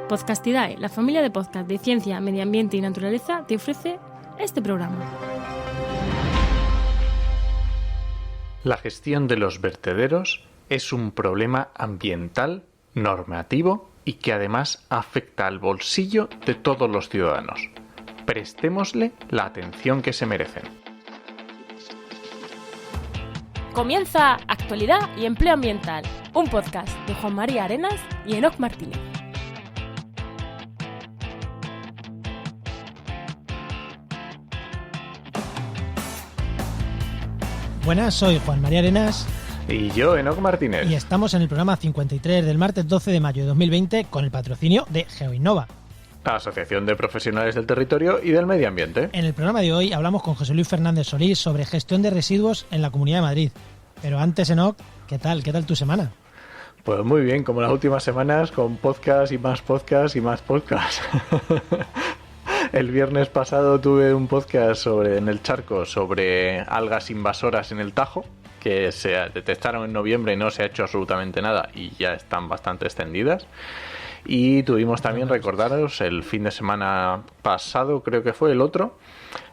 Podcastidae, la familia de podcast de ciencia, medio ambiente y naturaleza, te ofrece este programa. La gestión de los vertederos es un problema ambiental, normativo y que además afecta al bolsillo de todos los ciudadanos. Prestémosle la atención que se merecen. Comienza Actualidad y Empleo Ambiental, un podcast de Juan María Arenas y Enoc Martínez. Buenas, soy Juan María Arenas. Y yo, Enoc Martínez. Y estamos en el programa 53 del martes 12 de mayo de 2020 con el patrocinio de GeoInnova, La Asociación de Profesionales del Territorio y del Medio Ambiente. En el programa de hoy hablamos con José Luis Fernández Solís sobre gestión de residuos en la Comunidad de Madrid. Pero antes, Enoc, ¿qué tal? ¿Qué tal tu semana? Pues muy bien, como las últimas semanas, con podcast y más podcast y más podcast. El viernes pasado tuve un podcast en el Charco sobre algas invasoras en el Tajo, que se detectaron en noviembre y no se ha hecho absolutamente nada y ya están bastante extendidas. Y tuvimos también, recordaros, el fin de semana pasado, creo que fue el otro,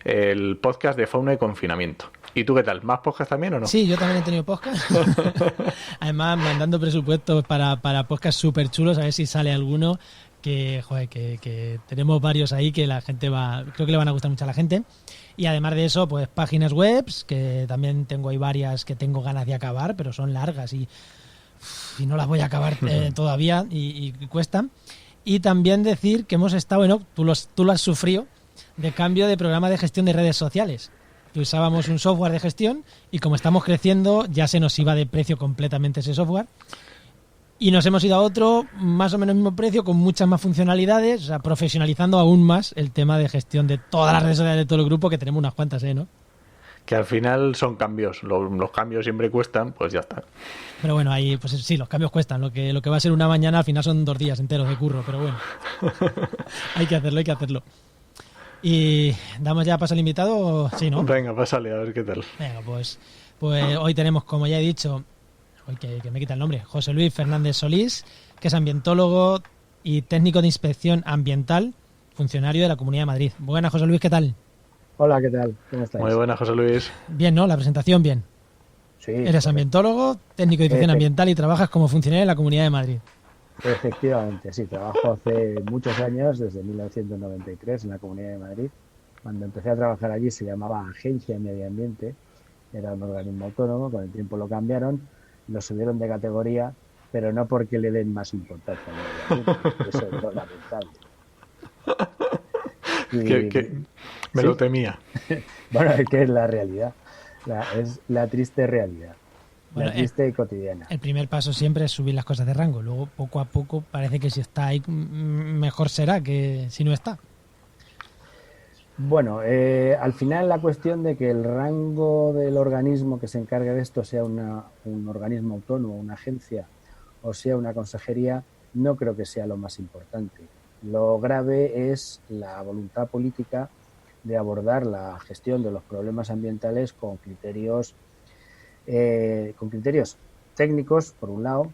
el podcast de fauna y confinamiento. ¿Y tú qué tal? ¿Más podcast también o no? Sí, yo también he tenido podcast. Además, mandando presupuestos para podcast súper chulos, a ver si sale alguno. Que tenemos varios ahí que la gente creo que le van a gustar mucho a la gente. Y además de eso, pues páginas web, que también tengo ahí varias que tengo ganas de acabar, pero son largas y no las voy a acabar todavía y cuestan. Y también decir que hemos estado tú lo has sufrido, de cambio de programa de gestión de redes sociales. Que usábamos un software de gestión y como estamos creciendo ya se nos iba de precio completamente ese software. Y nos hemos ido a otro, más o menos mismo precio, con muchas más funcionalidades, o sea, profesionalizando aún más el tema de gestión de todas las redes sociales de todo el grupo, que tenemos unas cuantas, ¿no? Que al final son cambios, los cambios siempre cuestan, pues ya está. Pero bueno, ahí, pues sí, los cambios cuestan, lo que va a ser una mañana al final son 2 días enteros de curro, pero bueno, hay que hacerlo. ¿Y damos ya paso al invitado? Sí, ¿no? Venga, pásale, a ver qué tal. Venga, pues hoy tenemos, como ya he dicho, que me quita el nombre, José Luis Fernández Solís, que es ambientólogo y técnico de inspección ambiental, funcionario de la Comunidad de Madrid. Buenas, José Luis, ¿qué tal? Hola, ¿qué tal? ¿Cómo estáis? Muy buenas, José Luis. Bien, ¿no? La presentación, bien. Sí. Eres correcto. ambientólogo, técnico de inspección ambiental y trabajas como funcionario en la Comunidad de Madrid. Efectivamente, sí. Trabajo hace muchos años, desde 1993, en la Comunidad de Madrid. Cuando empecé a trabajar allí se llamaba Agencia de Medio Ambiente. Era un organismo autónomo, con el tiempo lo cambiaron, lo subieron de categoría, pero no porque le den más importancia al medio ambiente. Eso es lo lamentable. Me ¿sí? lo temía. Bueno, es que es la realidad. Es la triste realidad. Bueno, la triste y cotidiana. El primer paso siempre es subir las cosas de rango. Luego, poco a poco, parece que si está ahí, mejor será que si no está. Bueno, al final la cuestión de que el rango del organismo que se encargue de esto sea un organismo autónomo, una agencia o sea una consejería, no creo que sea lo más importante. Lo grave es la voluntad política de abordar la gestión de los problemas ambientales con criterios técnicos, por un lado,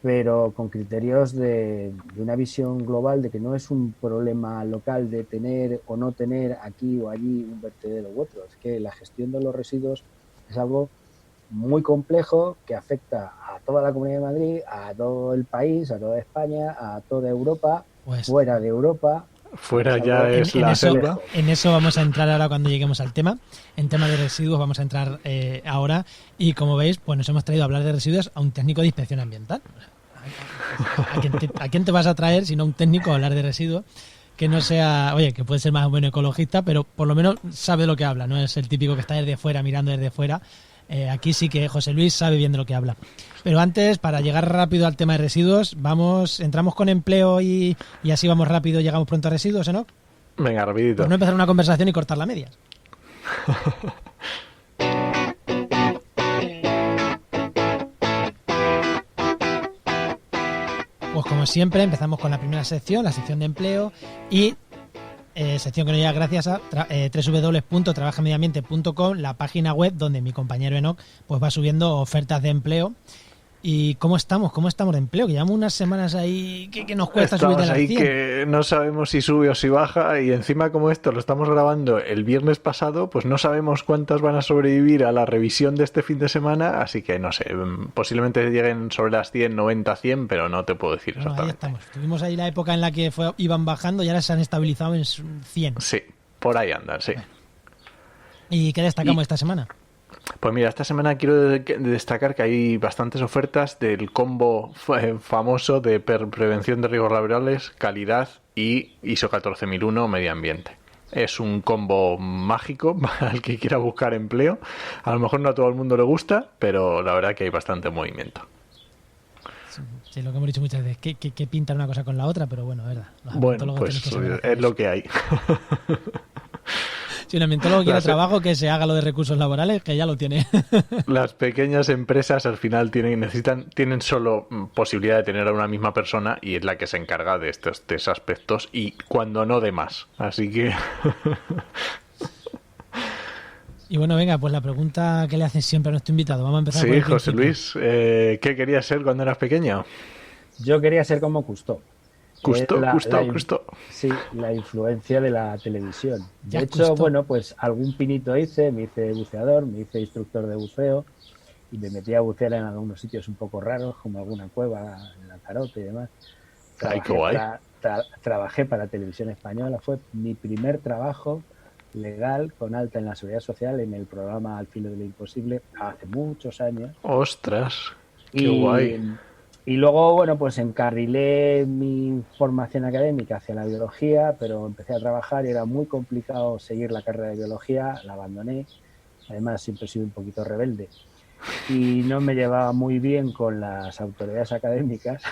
pero con criterios de una visión global de que no es un problema local de tener o no tener aquí o allí un vertedero u otro. Es que la gestión de los residuos es algo muy complejo que afecta a toda la Comunidad de Madrid, a todo el país, a toda España, a toda Europa, Pues, fuera de Europa. Fuera ya es la eso, selva. En eso vamos a entrar ahora cuando lleguemos al tema. En tema de residuos vamos a entrar ahora. Y como veis, pues nos hemos traído a hablar de residuos a un técnico de inspección ambiental. ¿A quién te vas a traer sino a un técnico a hablar de residuos? Que no sea, oye, que puede ser más o menos ecologista, pero por lo menos sabe de lo que habla. No es el típico que está desde fuera, mirando desde fuera. Aquí sí que José Luis sabe bien de lo que habla. Pero antes, para llegar rápido al tema de residuos, entramos con empleo y así vamos rápido, llegamos pronto a residuos, ¿no? Venga, rapidito. Por no empezar una conversación y cortarla a medias. Pues como siempre, empezamos con la primera sección, la sección de empleo y sección que nos llega gracias a www.trabajamediambiente.com, la página web donde mi compañero Enoc pues va subiendo ofertas de empleo ¿Y cómo estamos? ¿Cómo estamos de empleo? Que llevamos unas semanas ahí que nos cuesta subir de las ahí 100. Que no sabemos si sube o si baja, y encima como esto lo estamos grabando el viernes pasado, pues no sabemos cuántas van a sobrevivir a la revisión de este fin de semana, así que no sé, posiblemente lleguen sobre las 100, 90, 100, pero no te puedo decir Bueno, ahí exactamente. estamos. Tuvimos ahí la época en la que iban bajando y ahora se han estabilizado en 100. Sí, por ahí andan, sí. ¿Y qué destacamos esta semana? Pues mira, esta semana quiero destacar que hay bastantes ofertas del combo famoso de prevención de riesgos laborales, calidad y ISO 14001 medio ambiente. Es un combo mágico para el que quiera buscar empleo. A lo mejor no a todo el mundo le gusta, pero la verdad que hay bastante movimiento. Sí, lo que hemos dicho muchas veces, que pinta una cosa con la otra, pero bueno, es verdad. Los Bueno, ambientólogos pues tenéis que saber hacer es lo eso. que hay. Si un ambientólogo quiere Las- trabajo, que se haga lo de recursos laborales, que ya lo tiene. Las pequeñas empresas al final tienen solo posibilidad de tener a una misma persona, y es la que se encarga de estos aspectos, y cuando no de más. Así que Y bueno, venga, pues la pregunta que le hacen siempre a nuestro invitado. Vamos a empezar por sí, el José principio. Luis, ¿qué querías ser cuando eras pequeño? Yo quería ser como Cousteau. Cousteau, La- Cousteau, la- Cousteau. Sí, la influencia de la televisión. De Ya, hecho, Cousteau. bueno, pues algún pinito me hice buceador, me hice instructor de buceo y me metí a bucear en algunos sitios un poco raros, como alguna cueva en Lanzarote y demás. Ay, qué guay. Trabajé para Televisión Española, fue mi primer trabajo legal con alta en la Seguridad Social en el programa Al filo de lo imposible hace muchos años. Ostras, qué Y, guay. y luego, bueno, pues encarrilé mi formación académica hacia la biología, pero empecé a trabajar y era muy complicado seguir la carrera de biología, la abandoné. Además, siempre he sido un poquito rebelde y no me llevaba muy bien con las autoridades académicas,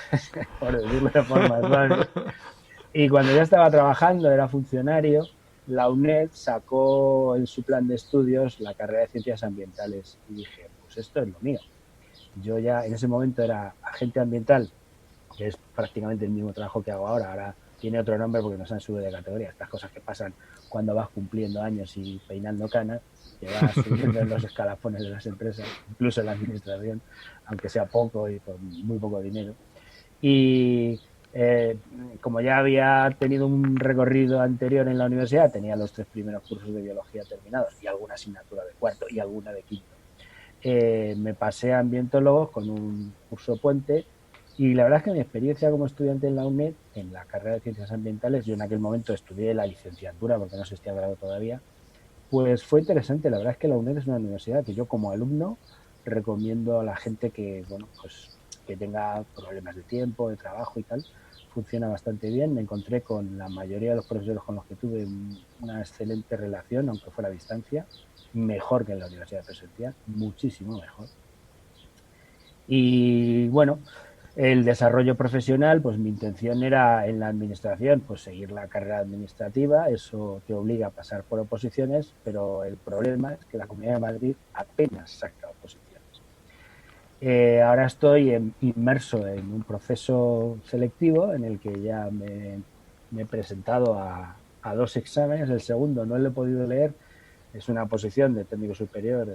por decirlo de forma suave. Y cuando ya estaba trabajando, era funcionario, la UNED sacó en su plan de estudios la carrera de Ciencias Ambientales y dije, pues esto es lo mío. Yo ya en ese momento era agente ambiental, que es prácticamente el mismo trabajo que hago ahora. Ahora tiene otro nombre porque nos han subido de categoría. Estas cosas que pasan cuando vas cumpliendo años y peinando canas, que vas subiendo en los escalafones de las empresas, incluso en la administración, aunque sea poco y con muy poco dinero. Y como ya había tenido un recorrido anterior en la universidad, tenía los 3 primeros cursos de biología terminados y alguna asignatura de cuarto y alguna de quinto. Me pasé a ambientólogos con un curso puente y la verdad es que mi experiencia como estudiante en la UNED, en la carrera de Ciencias Ambientales, yo en aquel momento estudié la licenciatura porque no se existía grado todavía, pues fue interesante. La verdad es que la UNED es una universidad que yo como alumno recomiendo a la gente que, bueno, pues que tenga problemas de tiempo, de trabajo y tal. Funciona bastante bien. Me encontré con la mayoría de los profesores con los que tuve una excelente relación, aunque fuera a distancia. Mejor que en la universidad presencial, muchísimo mejor. Y bueno, el desarrollo profesional, pues mi intención era en la administración, pues seguir la carrera administrativa. Eso te obliga a pasar por oposiciones, pero el problema es que la Comunidad de Madrid apenas saca oposiciones. Ahora estoy inmerso en un proceso selectivo en el que ya me he presentado a 2 exámenes. El segundo no lo he podido leer. Es una posición de técnico superior.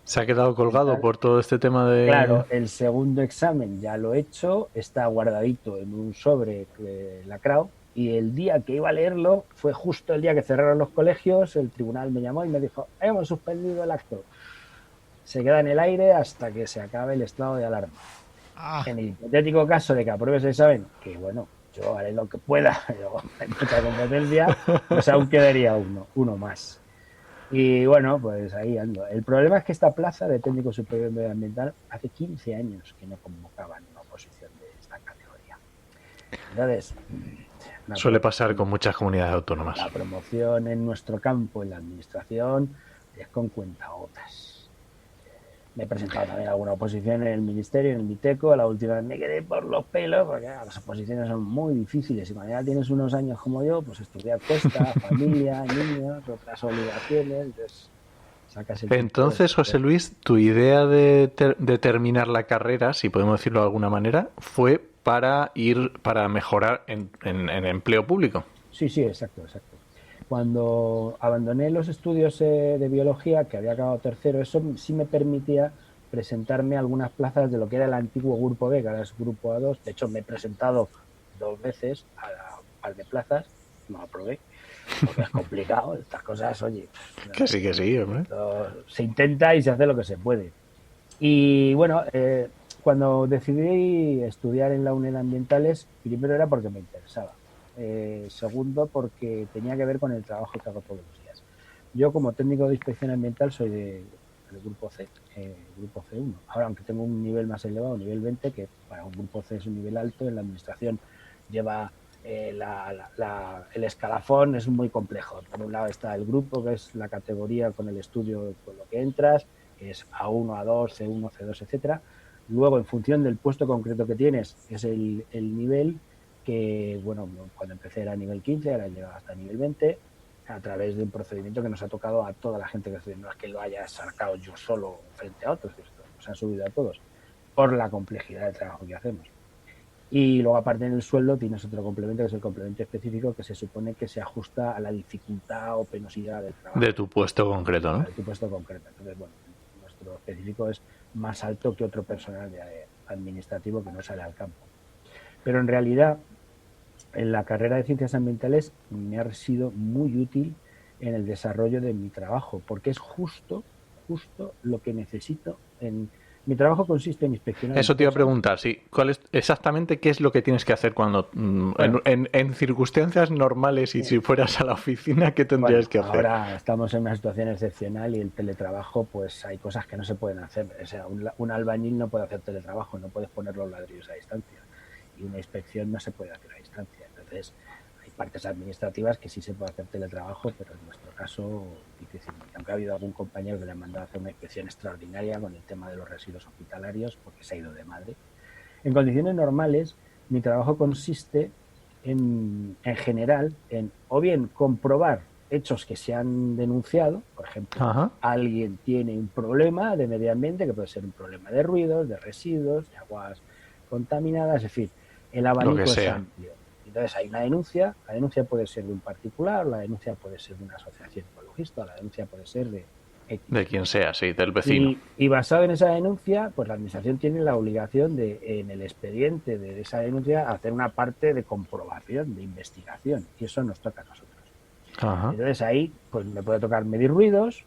Se ha quedado colgado por todo este tema de... Claro, el segundo examen ya lo he hecho, está guardadito en un sobre lacrado, y el día que iba a leerlo fue justo el día que cerraron los colegios. El tribunal me llamó y me dijo, hemos suspendido el acto. Se queda en el aire hasta que se acabe el estado de alarma. En el hipotético caso de que apruebes el examen, que bueno, yo haré lo que pueda, pero hay mucha competencia, pues aún quedaría uno más. Y bueno, pues ahí ando. El problema es que esta plaza de técnico superior medioambiental hace 15 años que no convocaban una oposición de esta categoría. Entonces, suele pasar con muchas comunidades autónomas. La promoción en nuestro campo, en la administración, es con cuentagotas. Me he presentado también a alguna oposición en el ministerio, en el Miteco. La última vez me quedé por los pelos, porque las oposiciones son muy difíciles. Y cuando ya tienes unos años como yo, pues estudiar cuesta, familia, niños, otras obligaciones. Entonces, José Luis, tu idea de terminar la carrera, si podemos decirlo de alguna manera, fue para mejorar en empleo público. Sí, exacto. Cuando abandoné los estudios de biología, que había acabado tercero, eso sí me permitía presentarme a algunas plazas de lo que era el antiguo Grupo B, que ahora es Grupo A2. De hecho, me he presentado 2 veces a un par de plazas, no aprobé, porque es complicado. Estas cosas, oye, Que sí, hombre. se intenta y se hace lo que se puede. Y bueno, cuando decidí estudiar en la UNED Ambientales, primero era porque me interesaba. Segundo, porque tenía que ver con el trabajo que hago todos los días. Yo, como técnico de inspección ambiental, soy del grupo C, grupo C1. Ahora, aunque tengo un nivel más elevado, nivel 20, que para un grupo C es un nivel alto, en la administración lleva el escalafón, es muy complejo. Por un lado está el grupo, que es la categoría con el estudio con lo que entras, que es A1, A2, C1, C2, etcétera. Luego, en función del puesto concreto que tienes, es el nivel que, bueno, cuando empecé era nivel 15, ahora he llegado hasta nivel 20, a través de un procedimiento que nos ha tocado a toda la gente que estudia. No es que lo haya sacado yo solo frente a otros, esto nos ha subido a todos, por la complejidad del trabajo que hacemos. Y luego, aparte, en el sueldo tienes otro complemento, que es el complemento específico, que se supone que se ajusta a la dificultad o penosidad del trabajo. De tu puesto concreto, ¿no? De tu puesto concreto. Entonces, bueno, nuestro específico es más alto que otro personal administrativo que no sale al campo. Pero en realidad, en la carrera de Ciencias Ambientales me ha sido muy útil en el desarrollo de mi trabajo, porque es justo lo que necesito. Mi trabajo consiste en inspeccionar. Eso te iba a preguntar, sí. ¿Cuál es exactamente qué es lo que tienes que hacer cuando, bueno, en circunstancias normales y si fueras a la oficina, qué tendrías que hacer? Ahora estamos en una situación excepcional y el teletrabajo, pues hay cosas que no se pueden hacer. O sea, un albañil no puede hacer teletrabajo, no puedes poner los ladrillos a distancia. Y una inspección no se puede hacer a distancia. Entonces, hay partes administrativas que sí se puede hacer teletrabajo, pero en nuestro caso, difícilmente. Aunque ha habido algún compañero que le ha mandado a hacer una inspección extraordinaria con el tema de los residuos hospitalarios, porque se ha ido de madre. En condiciones normales, mi trabajo consiste en general, en o bien comprobar hechos que se han denunciado, por ejemplo, alguien tiene un problema de medio ambiente, que puede ser un problema de ruidos, de residuos, de aguas contaminadas, en fin, el abanico es amplio. Entonces hay una denuncia, la denuncia puede ser de un particular, la denuncia puede ser de una asociación ecologista, la denuncia puede ser de X. De quien sea, sí, del vecino. Y basado en esa denuncia, pues la administración tiene la obligación de, en el expediente de esa denuncia, hacer una parte de comprobación, de investigación, y eso nos toca a nosotros. Entonces ahí, pues me puede tocar medir ruidos,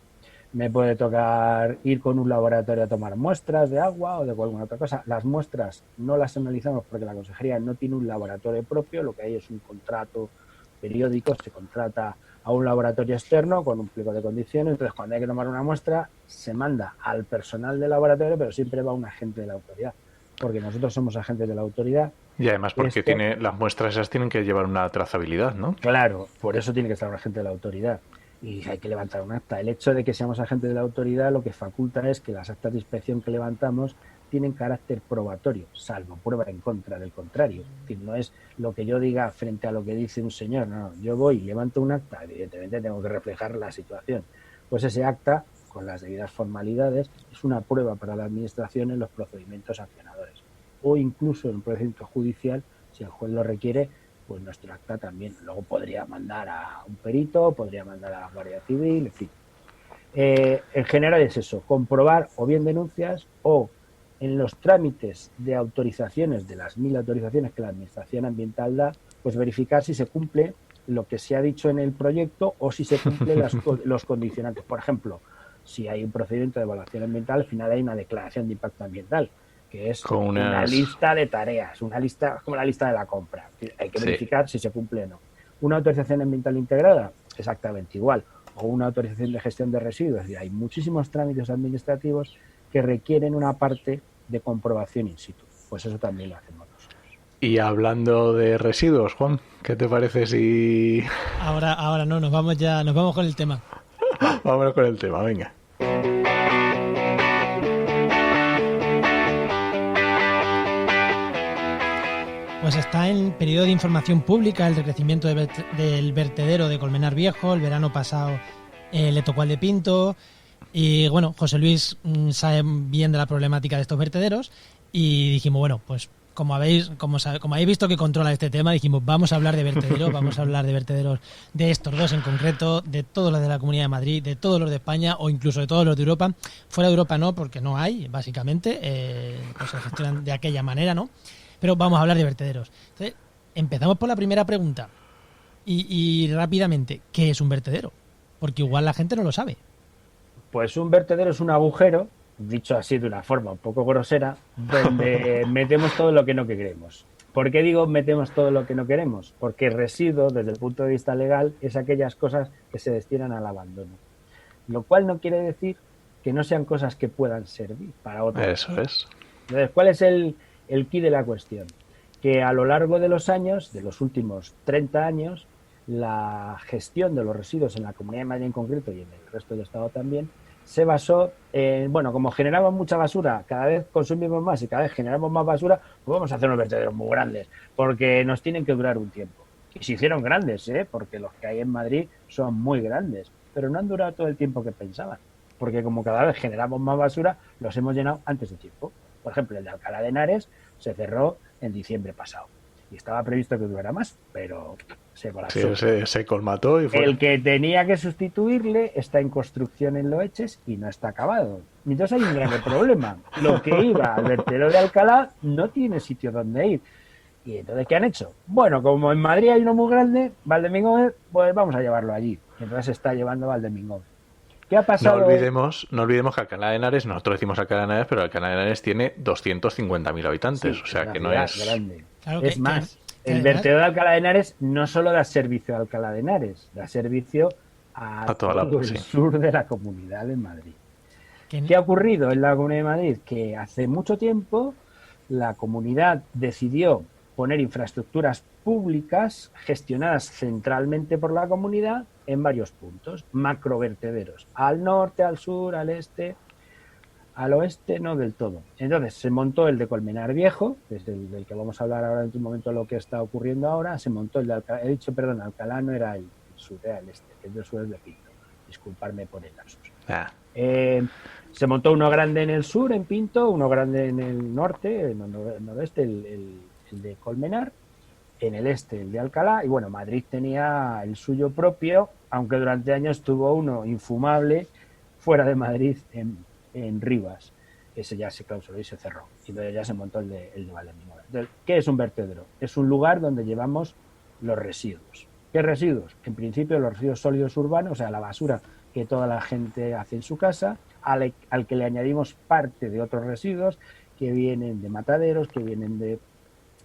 me puede tocar ir con un laboratorio a tomar muestras de agua o de alguna otra cosa. Las muestras no las analizamos porque la consejería no tiene un laboratorio propio, lo que hay es un contrato periódico, se contrata a un laboratorio externo con un pliego de condiciones. Entonces, cuando hay que tomar una muestra, se manda al personal del laboratorio, pero siempre va un agente de la autoridad, porque nosotros somos agentes de la autoridad. Y además porque las muestras esas tienen que llevar una trazabilidad, ¿no? Claro, por eso tiene que estar un agente de la autoridad. Y hay que levantar un acta. El hecho de que seamos agentes de la autoridad lo que faculta es que las actas de inspección que levantamos tienen carácter probatorio, salvo prueba en contra del contrario. Es decir, no es lo que yo diga frente a lo que dice un señor. No, yo voy y levanto un acta, evidentemente tengo que reflejar la situación. Pues ese acta, con las debidas formalidades, es una prueba para la administración en los procedimientos sancionadores. O incluso en un procedimiento judicial, si el juez lo requiere, pues nuestro acta también. Luego podría mandar a un perito, podría mandar a la Guardia Civil, en fin. En general es eso, comprobar o bien denuncias o en los trámites de autorizaciones, de las 1000 autorizaciones que la Administración Ambiental da, pues verificar si se cumple lo que se ha dicho en el proyecto o si se cumplen los condicionantes. Por ejemplo, si hay un procedimiento de evaluación ambiental, al final hay una declaración de impacto ambiental, que es una lista de tareas, una lista como la lista de la compra. Hay que verificar si se cumple o no. Una autorización ambiental integrada, exactamente igual, o una autorización de gestión de residuos. Es decir, hay muchísimos trámites administrativos que requieren una parte de comprobación in situ. Pues eso también lo hacemos nosotros. Y hablando de residuos, Juan, ¿qué te parece si...? Ahora no, nos vamos con el tema. Vámonos con el tema, venga. Pues está en periodo de información pública el decrecimiento del vertedero de Colmenar Viejo. El verano pasado le tocó al de Pinto. Y bueno, José Luis sabe bien de la problemática de estos vertederos y dijimos, bueno, pues como habéis visto que controla este tema, dijimos, vamos a hablar de vertederos, vamos a hablar de vertederos de estos dos en concreto, de todos los de la Comunidad de Madrid, de todos los de España o incluso de todos los de Europa. Fuera de Europa no, porque no hay, básicamente, pues se gestionan de aquella manera, ¿no? Pero vamos a hablar de vertederos. Entonces, empezamos por la primera pregunta y rápidamente, ¿qué es un vertedero? Porque igual la gente no lo sabe. Pues un vertedero es un agujero, dicho así de una forma un poco grosera, donde metemos todo lo que no queremos. ¿Por qué digo metemos todo lo que no queremos? Porque residuo, desde el punto de vista legal, es aquellas cosas que se destinan al abandono. Lo cual no quiere decir que no sean cosas que puedan servir para otros. Eso es. Entonces, ¿cuál es el quid de la cuestión? Que a lo largo de los años, de los últimos 30 años, la gestión de los residuos en la Comunidad de Madrid en concreto y en el resto del Estado también, se basó en, bueno, como generamos mucha basura, cada vez consumimos más y cada vez generamos más basura, pues vamos a hacer unos vertederos muy grandes, porque nos tienen que durar un tiempo. Y se hicieron grandes, porque los que hay en Madrid son muy grandes, pero no han durado todo el tiempo que pensaban, porque como cada vez generamos más basura, los hemos llenado antes de tiempo. Por ejemplo, el de Alcalá de Henares se cerró en diciembre pasado y estaba previsto que durara más, pero se colapsó. Sí, se colmató y fue. El que tenía que sustituirle está en construcción en Loeches y no está acabado. Entonces hay un gran problema. Lo que iba al vertedero de Alcalá no tiene sitio donde ir. ¿Y entonces qué han hecho? Bueno, como en Madrid hay uno muy grande, Valdemingóvez, pues vamos a llevarlo allí. Entonces se está llevando a Valdemingóvez. ¿Qué ha pasado? No olvidemos que Alcalá de Henares, nosotros decimos Alcalá de Henares, pero Alcalá de Henares tiene 250.000 habitantes, Sí, o sea que no es grande. Claro Es más, el vertedero de Alcalá de Henares no solo da servicio a Alcalá de Henares, da servicio a todo el sur de la Comunidad de Madrid. ¿Qué ha ocurrido en la Comunidad de Madrid? Que hace mucho tiempo la comunidad decidió poner infraestructuras públicas gestionadas centralmente por la comunidad en varios puntos, macrovertederos, al norte, al sur, al este, al oeste, no del todo. Entonces se montó el de Colmenar Viejo, desde el del que vamos a hablar ahora en un momento, lo que está ocurriendo ahora, se montó el de Alcalá, Alcalá no era el sur, era el este, el del sur es de Pinto, disculparme por el lapsus. Se montó uno grande en el sur, en Pinto, uno grande en el norte, en el noroeste, el de Colmenar, en el este el de Alcalá, y bueno, Madrid tenía el suyo propio, aunque durante años tuvo uno infumable fuera de Madrid, en Rivas. Ese ya se clausuró y se cerró, y luego ya se montó el de Valdemingóvez. Entonces, ¿qué es un vertedero? Es un lugar donde llevamos los residuos. ¿Qué residuos? En principio los residuos sólidos urbanos, o sea, la basura que toda la gente hace en su casa, al que le añadimos parte de otros residuos que vienen de mataderos, que vienen de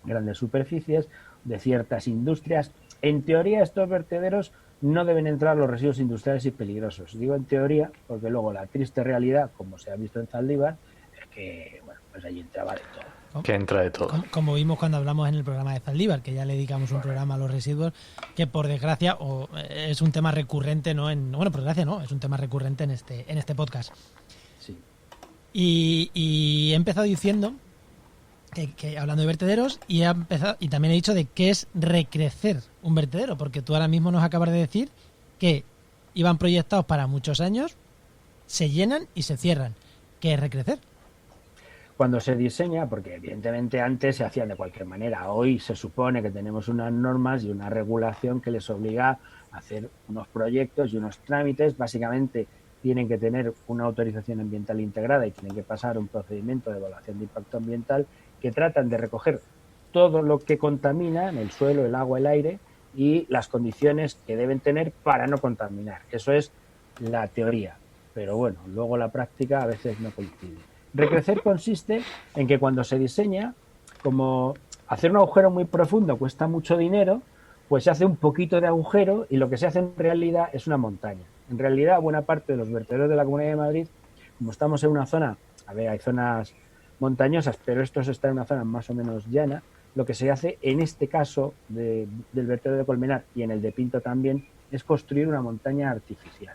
grandes superficies, de ciertas industrias. En teoría, estos vertederos no deben entrar los residuos industriales y peligrosos. Digo en teoría porque luego la triste realidad, como se ha visto en Zaldívar, es que, bueno, pues allí entraba de todo. Que entra de todo. Como vimos cuando hablamos en el programa de Zaldívar, que ya le dedicamos un programa a los residuos, que por desgracia es un tema recurrente, ¿no? Por desgracia no, es un tema recurrente en este podcast. Sí. Y he empezado diciendo que hablando de vertederos y también he dicho de qué es recrecer un vertedero, porque tú ahora mismo nos acabas de decir que iban proyectados para muchos años, se llenan y se cierran. ¿Qué es recrecer? Cuando se diseña, porque evidentemente antes se hacían de cualquier manera, hoy se supone que tenemos unas normas y una regulación que les obliga a hacer unos proyectos y unos trámites. Básicamente tienen que tener una autorización ambiental integrada y tienen que pasar un procedimiento de evaluación de impacto ambiental que tratan de recoger todo lo que contamina en el suelo, el agua, el aire y las condiciones que deben tener para no contaminar. Eso es la teoría, pero bueno, luego la práctica a veces no coincide. Recrecer consiste en que cuando se diseña, como hacer un agujero muy profundo cuesta mucho dinero, pues se hace un poquito de agujero y lo que se hace en realidad es una montaña. En realidad, buena parte de los vertederos de la Comunidad de Madrid, como estamos en una zona, hay zonas montañosas, pero estos están en una zona más o menos llana, lo que se hace en este caso del vertedero de Colmenar y en el de Pinto también es construir una montaña artificial,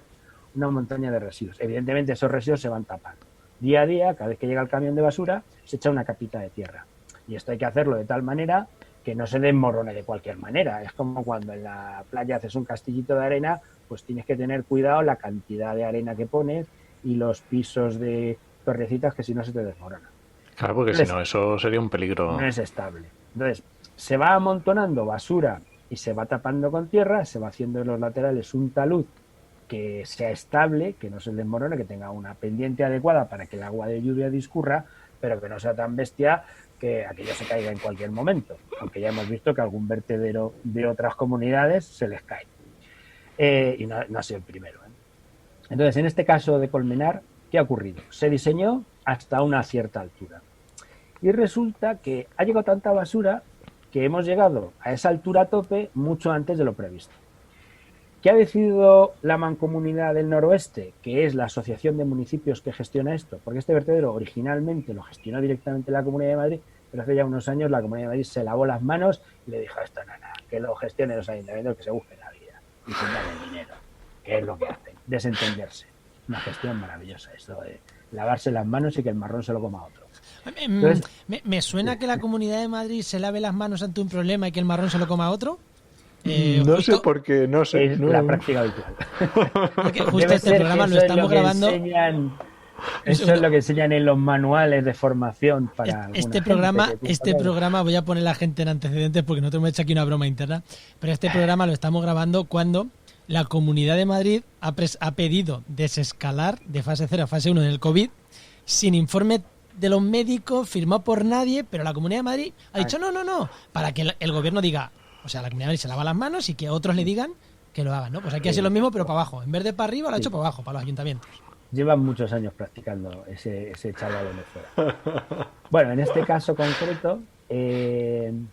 una montaña de residuos. Evidentemente esos residuos se van tapando. Día a día, cada vez que llega el camión de basura, se echa una capita de tierra. Y esto hay que hacerlo de tal manera que no se desmorone de cualquier manera. Es como cuando en la playa haces un castillito de arena, pues tienes que tener cuidado la cantidad de arena que pones y los pisos de torrecitas, que si no se te desmoronan. Claro, porque Entonces, si no, eso sería un peligro. no es estable. Entonces, se va amontonando basura y se va tapando con tierra, se va haciendo en los laterales un talud que sea estable, que no se desmorone, que tenga una pendiente adecuada para que el agua de lluvia discurra, pero que no sea tan bestia que aquello se caiga en cualquier momento, aunque ya hemos visto que algún vertedero de otras comunidades se les cae. Y no ha sido el primero. Entonces, en este caso de Colmenar, ¿qué ha ocurrido? Se diseñó hasta una cierta altura. Y resulta que ha llegado tanta basura que hemos llegado a esa altura tope mucho antes de lo previsto. ¿Qué ha decidido la Mancomunidad del Noroeste, que es la asociación de municipios que gestiona esto? Porque este vertedero originalmente lo gestionó directamente la Comunidad de Madrid, pero hace ya unos años la Comunidad de Madrid se lavó las manos y le dijo a esto, nada, que lo gestionen los ayuntamientos, que se busquen la vida y sin darle dinero, que es lo que hacen, desentenderse. Una gestión maravillosa, esto de lavarse las manos y que el marrón se lo coma otro. Entonces, Me suena que la Comunidad de Madrid se lave las manos ante un problema y que el marrón se lo coma otro. No sé por qué, no sé. Es la práctica habitual. Porque justo este programa lo estamos grabando. Eso es lo que enseñan en los manuales de formación para este programa voy a poner a la gente en antecedentes porque no te hemos hecho aquí una broma interna, pero este programa lo estamos grabando cuando la Comunidad de Madrid ha pedido desescalar de fase 0 a fase 1 del COVID sin informe de los médicos, firmado por nadie, pero la Comunidad de Madrid ha dicho no, para que el gobierno diga, o sea, la Comunidad de Madrid se lava las manos y que otros le digan que lo hagan, ¿no? Pues aquí ha sido lo mismo, pero para abajo. En vez de para arriba, lo ha hecho para abajo, para los ayuntamientos. Llevan muchos años practicando ese chaval de fuera. Bueno, en este caso concreto, el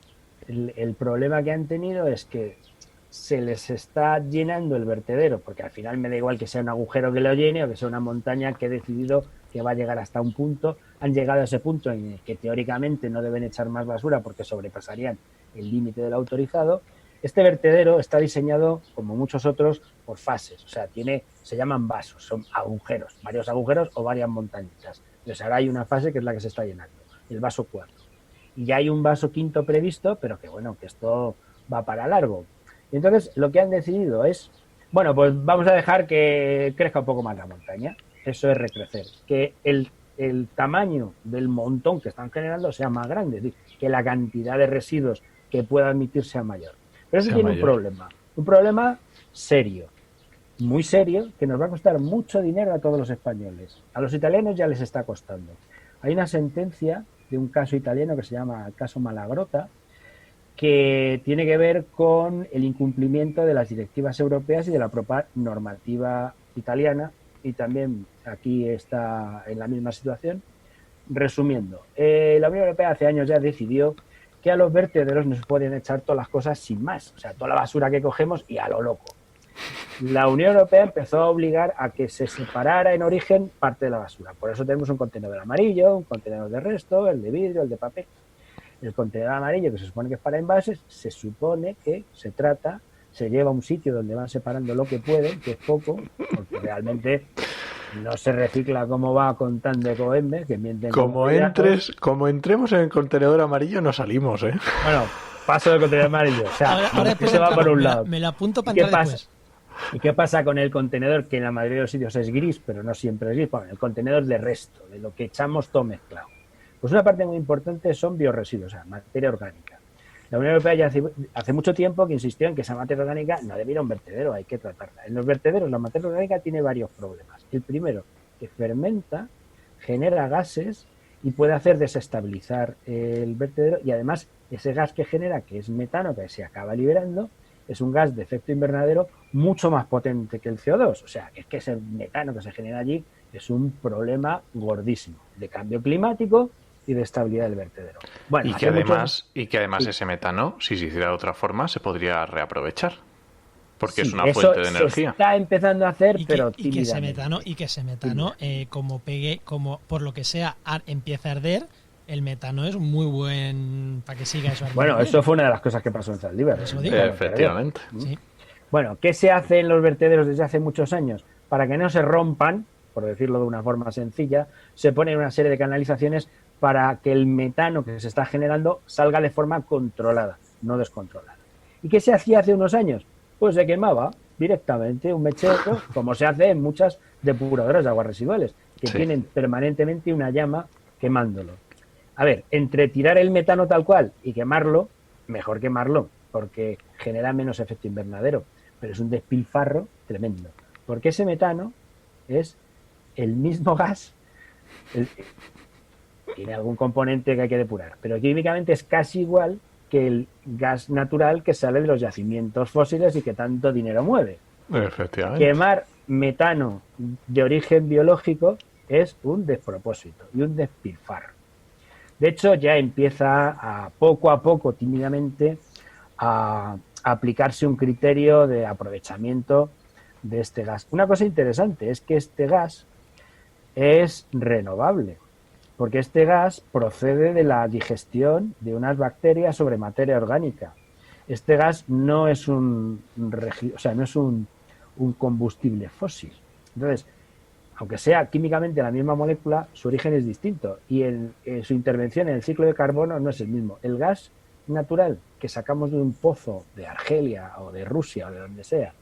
problema que han tenido es que se les está llenando el vertedero, porque al final me da igual que sea un agujero que lo llene o que sea una montaña que he decidido que va a llegar hasta un punto. Han llegado a ese punto en el que teóricamente no deben echar más basura porque sobrepasarían el límite del autorizado. Este vertedero está diseñado, como muchos otros, por fases. O sea, se llaman vasos, son agujeros, varios agujeros o varias montañitas. Entonces ahora hay una fase que es la que se está llenando, el vaso 4. Y ya hay un vaso 5 previsto, pero que bueno, que esto va para largo. Y entonces lo que han decidido es, bueno, pues vamos a dejar que crezca un poco más la montaña. Eso es recrecer. Que el tamaño del montón que están generando sea más grande, es decir, que la cantidad de residuos que pueda admitir sea mayor. Pero eso tiene un problema serio, muy serio, que nos va a costar mucho dinero a todos los españoles. A los italianos ya les está costando. Hay una sentencia de un caso italiano que se llama el caso Malagrota, que tiene que ver con el incumplimiento de las directivas europeas y de la propia normativa italiana, y también aquí está en la misma situación. Resumiendo, la Unión Europea hace años ya decidió que a los vertederos no se pueden echar todas las cosas sin más, o sea, toda la basura que cogemos y a lo loco. La Unión Europea empezó a obligar a que se separara en origen parte de la basura. Por eso tenemos un contenedor amarillo, un contenedor de resto, el de vidrio, el de papel. El contenedor amarillo, que se supone que es para envases, se supone que se lleva a un sitio donde van separando lo que pueden, que es poco, porque realmente no se recicla como va contando Ecoembes, que mienten. Como entremos en el contenedor amarillo, no salimos, ¿eh? Bueno, paso del contenedor amarillo. O sea, ahora se va por un lado. Me lo apunto para entrar después. ¿Y qué pasa con el contenedor, que en la mayoría de los sitios es gris, pero no siempre es gris? Bueno, el contenedor de resto, de lo que echamos todo mezclado. Pues una parte muy importante son biorresiduos, o sea, materia orgánica. La Unión Europea ya hace mucho tiempo que insistió en que esa materia orgánica no debe ir a un vertedero, hay que tratarla. En los vertederos la materia orgánica tiene varios problemas. El primero, que fermenta, genera gases y puede hacer desestabilizar el vertedero, y además ese gas que genera, que es metano, que se acaba liberando, es un gas de efecto invernadero mucho más potente que el CO2. O sea, es que ese metano que se genera allí es un problema gordísimo de cambio climático y de estabilidad del vertedero. Bueno, y que además sí, ese metano, si se hiciera de otra forma, se podría reaprovechar. Porque sí, es una fuente de energía. Se está empezando a hacer, pero y que ese metano, como por lo que sea, empieza a arder. El metano es muy buen para que siga eso. Bueno, eso fue una de las cosas que pasó en Zaldívar. Efectivamente. Sí. Bueno, ¿qué se hace en los vertederos desde hace muchos años? Para que no se rompan, por decirlo de una forma sencilla, se ponen una serie de canalizaciones para que el metano que se está generando salga de forma controlada, no descontrolada. ¿Y qué se hacía hace unos años? Pues se quemaba directamente un mechero, como se hace en muchas depuradoras de aguas residuales, que tienen permanentemente una llama quemándolo. A ver, entre tirar el metano tal cual y quemarlo, mejor quemarlo, porque genera menos efecto invernadero, pero es un despilfarro tremendo, porque ese metano es el mismo gas, tiene algún componente que hay que depurar, pero químicamente es casi igual que el gas natural que sale de los yacimientos fósiles y que tanto dinero mueve. Efectivamente. Quemar metano de origen biológico es un despropósito y un despilfarro. De hecho, ya empieza a poco, tímidamente, a aplicarse un criterio de aprovechamiento de este gas. Una cosa interesante es que este gas es renovable, porque este gas procede de la digestión de unas bacterias sobre materia orgánica. Este gas no es un combustible fósil. Entonces, aunque sea químicamente la misma molécula, su origen es distinto y su intervención en el ciclo de carbono no es el mismo. El gas natural que sacamos de un pozo de Argelia o de Rusia o de donde sea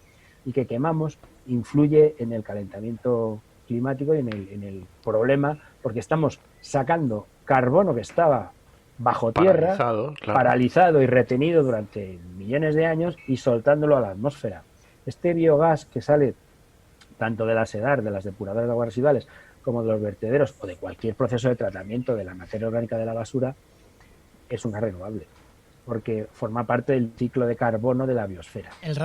y que quemamos influye en el calentamiento climático y en el problema, porque estamos sacando carbono que estaba bajo tierra, paralizado y retenido durante millones de años y soltándolo a la atmósfera. Este biogás que sale tanto de la SEDAR, de las depuradoras de aguas residuales, como de los vertederos o de cualquier proceso de tratamiento de la materia orgánica de la basura, es un gas renovable, porque forma parte del ciclo de carbono de la biosfera. El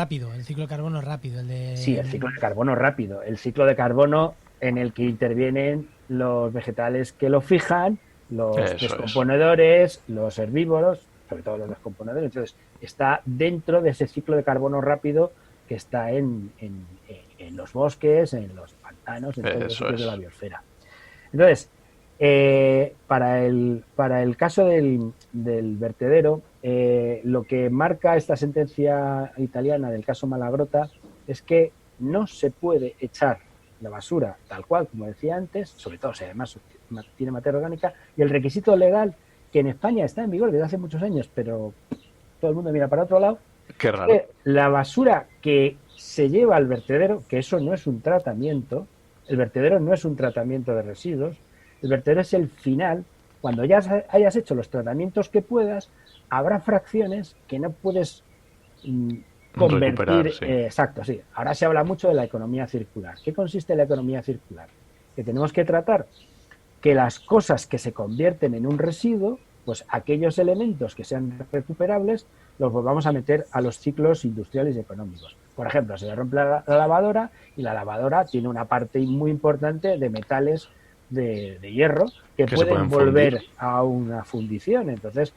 ciclo de carbono rápido. Sí, el ciclo de carbono rápido. El ciclo de carbono en el que intervienen los vegetales que lo fijan, los descomponedores, los herbívoros, sobre todo los descomponedores. Entonces, está dentro de ese ciclo de carbono rápido que está en los bosques, en los pantanos, en todos los sitios de la biosfera. Entonces, para el caso del vertedero, lo que marca esta sentencia italiana del caso Malagrota es que no se puede echar la basura tal cual, como decía antes, sobre todo si además tiene materia orgánica, y el requisito legal que en España está en vigor desde hace muchos años, pero todo el mundo mira para otro lado. Qué raro. La basura que se lleva al vertedero, que eso no es un tratamiento, el vertedero no es un tratamiento de residuos, el vertedero es el final. Cuando ya hayas hecho los tratamientos que puedas, habrá fracciones que no puedes convertir. Sí. Exacto, sí. Ahora se habla mucho de la economía circular. ¿Qué consiste la economía circular? Que tenemos que tratar que las cosas que se convierten en un residuo, pues aquellos elementos que sean recuperables, los volvamos a meter a los ciclos industriales y económicos. Por ejemplo, se le rompe la lavadora y la lavadora tiene una parte muy importante de metales de hierro que pueden volver a una fundición. Entonces,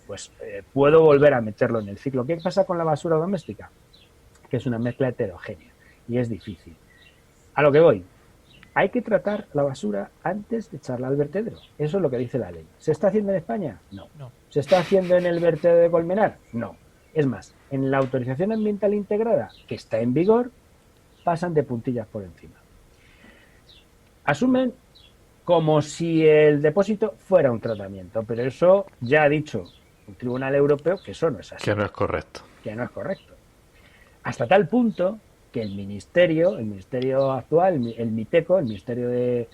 pues puedo volver a meterlo en el ciclo. ¿Qué pasa con la basura doméstica? Que es una mezcla heterogénea y es difícil. A lo que voy. Hay que tratar la basura antes de echarla al vertedero. Eso es lo que dice la ley. ¿Se está haciendo en España? No. ¿Se está haciendo en el vertedero de Colmenar? No. Es más, en la autorización ambiental integrada, que está en vigor, pasan de puntillas por encima. Asumen como si el depósito fuera un tratamiento, pero eso ya ha dicho un tribunal europeo que eso no es así. Que no es correcto. Que no es correcto. Hasta tal punto que el ministerio actual, el MITECO, el Ministerio de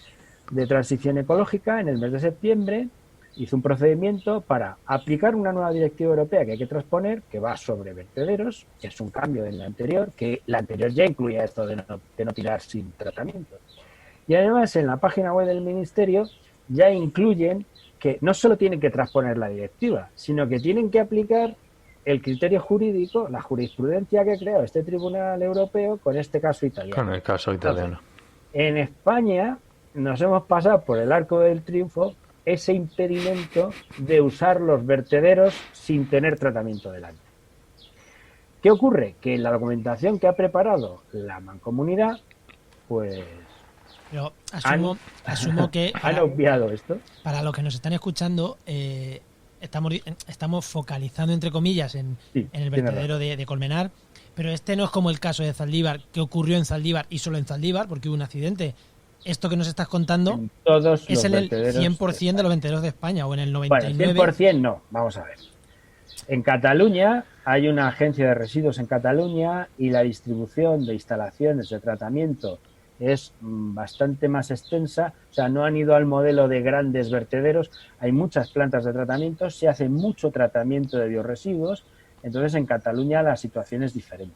Transición Ecológica, en el mes de septiembre hizo un procedimiento para aplicar una nueva directiva europea que hay que transponer, que va sobre vertederos, que es un cambio de la anterior, que la anterior ya incluía esto de no tirar sin tratamiento. Y además en la página web del ministerio ya incluyen que no solo tienen que transponer la directiva, sino que tienen que aplicar el criterio jurídico, la jurisprudencia que creó este Tribunal Europeo con este caso italiano. Con el caso italiano. En España nos hemos pasado por el arco del triunfo ese impedimento de usar los vertederos sin tener tratamiento delante. ¿Qué ocurre? Que la documentación que ha preparado la Mancomunidad, pues... Pero asumo que... ¿Han obviado esto? Para los que nos están escuchando... Estamos focalizando, entre comillas, en el vertedero de Colmenar, pero este no es como el caso de Zaldívar, que ocurrió en Zaldívar y solo en Zaldívar, porque hubo un accidente. Esto que nos estás contando es en el 100% de los vertederos de España, o en el 99%. Bueno, 100% no, vamos a ver. En Cataluña hay una agencia de residuos en Cataluña y la distribución de instalaciones de tratamiento es bastante más extensa, o sea, no han ido al modelo de grandes vertederos, hay muchas plantas de tratamiento, se hace mucho tratamiento de biorresiduos, entonces en Cataluña la situación es diferente.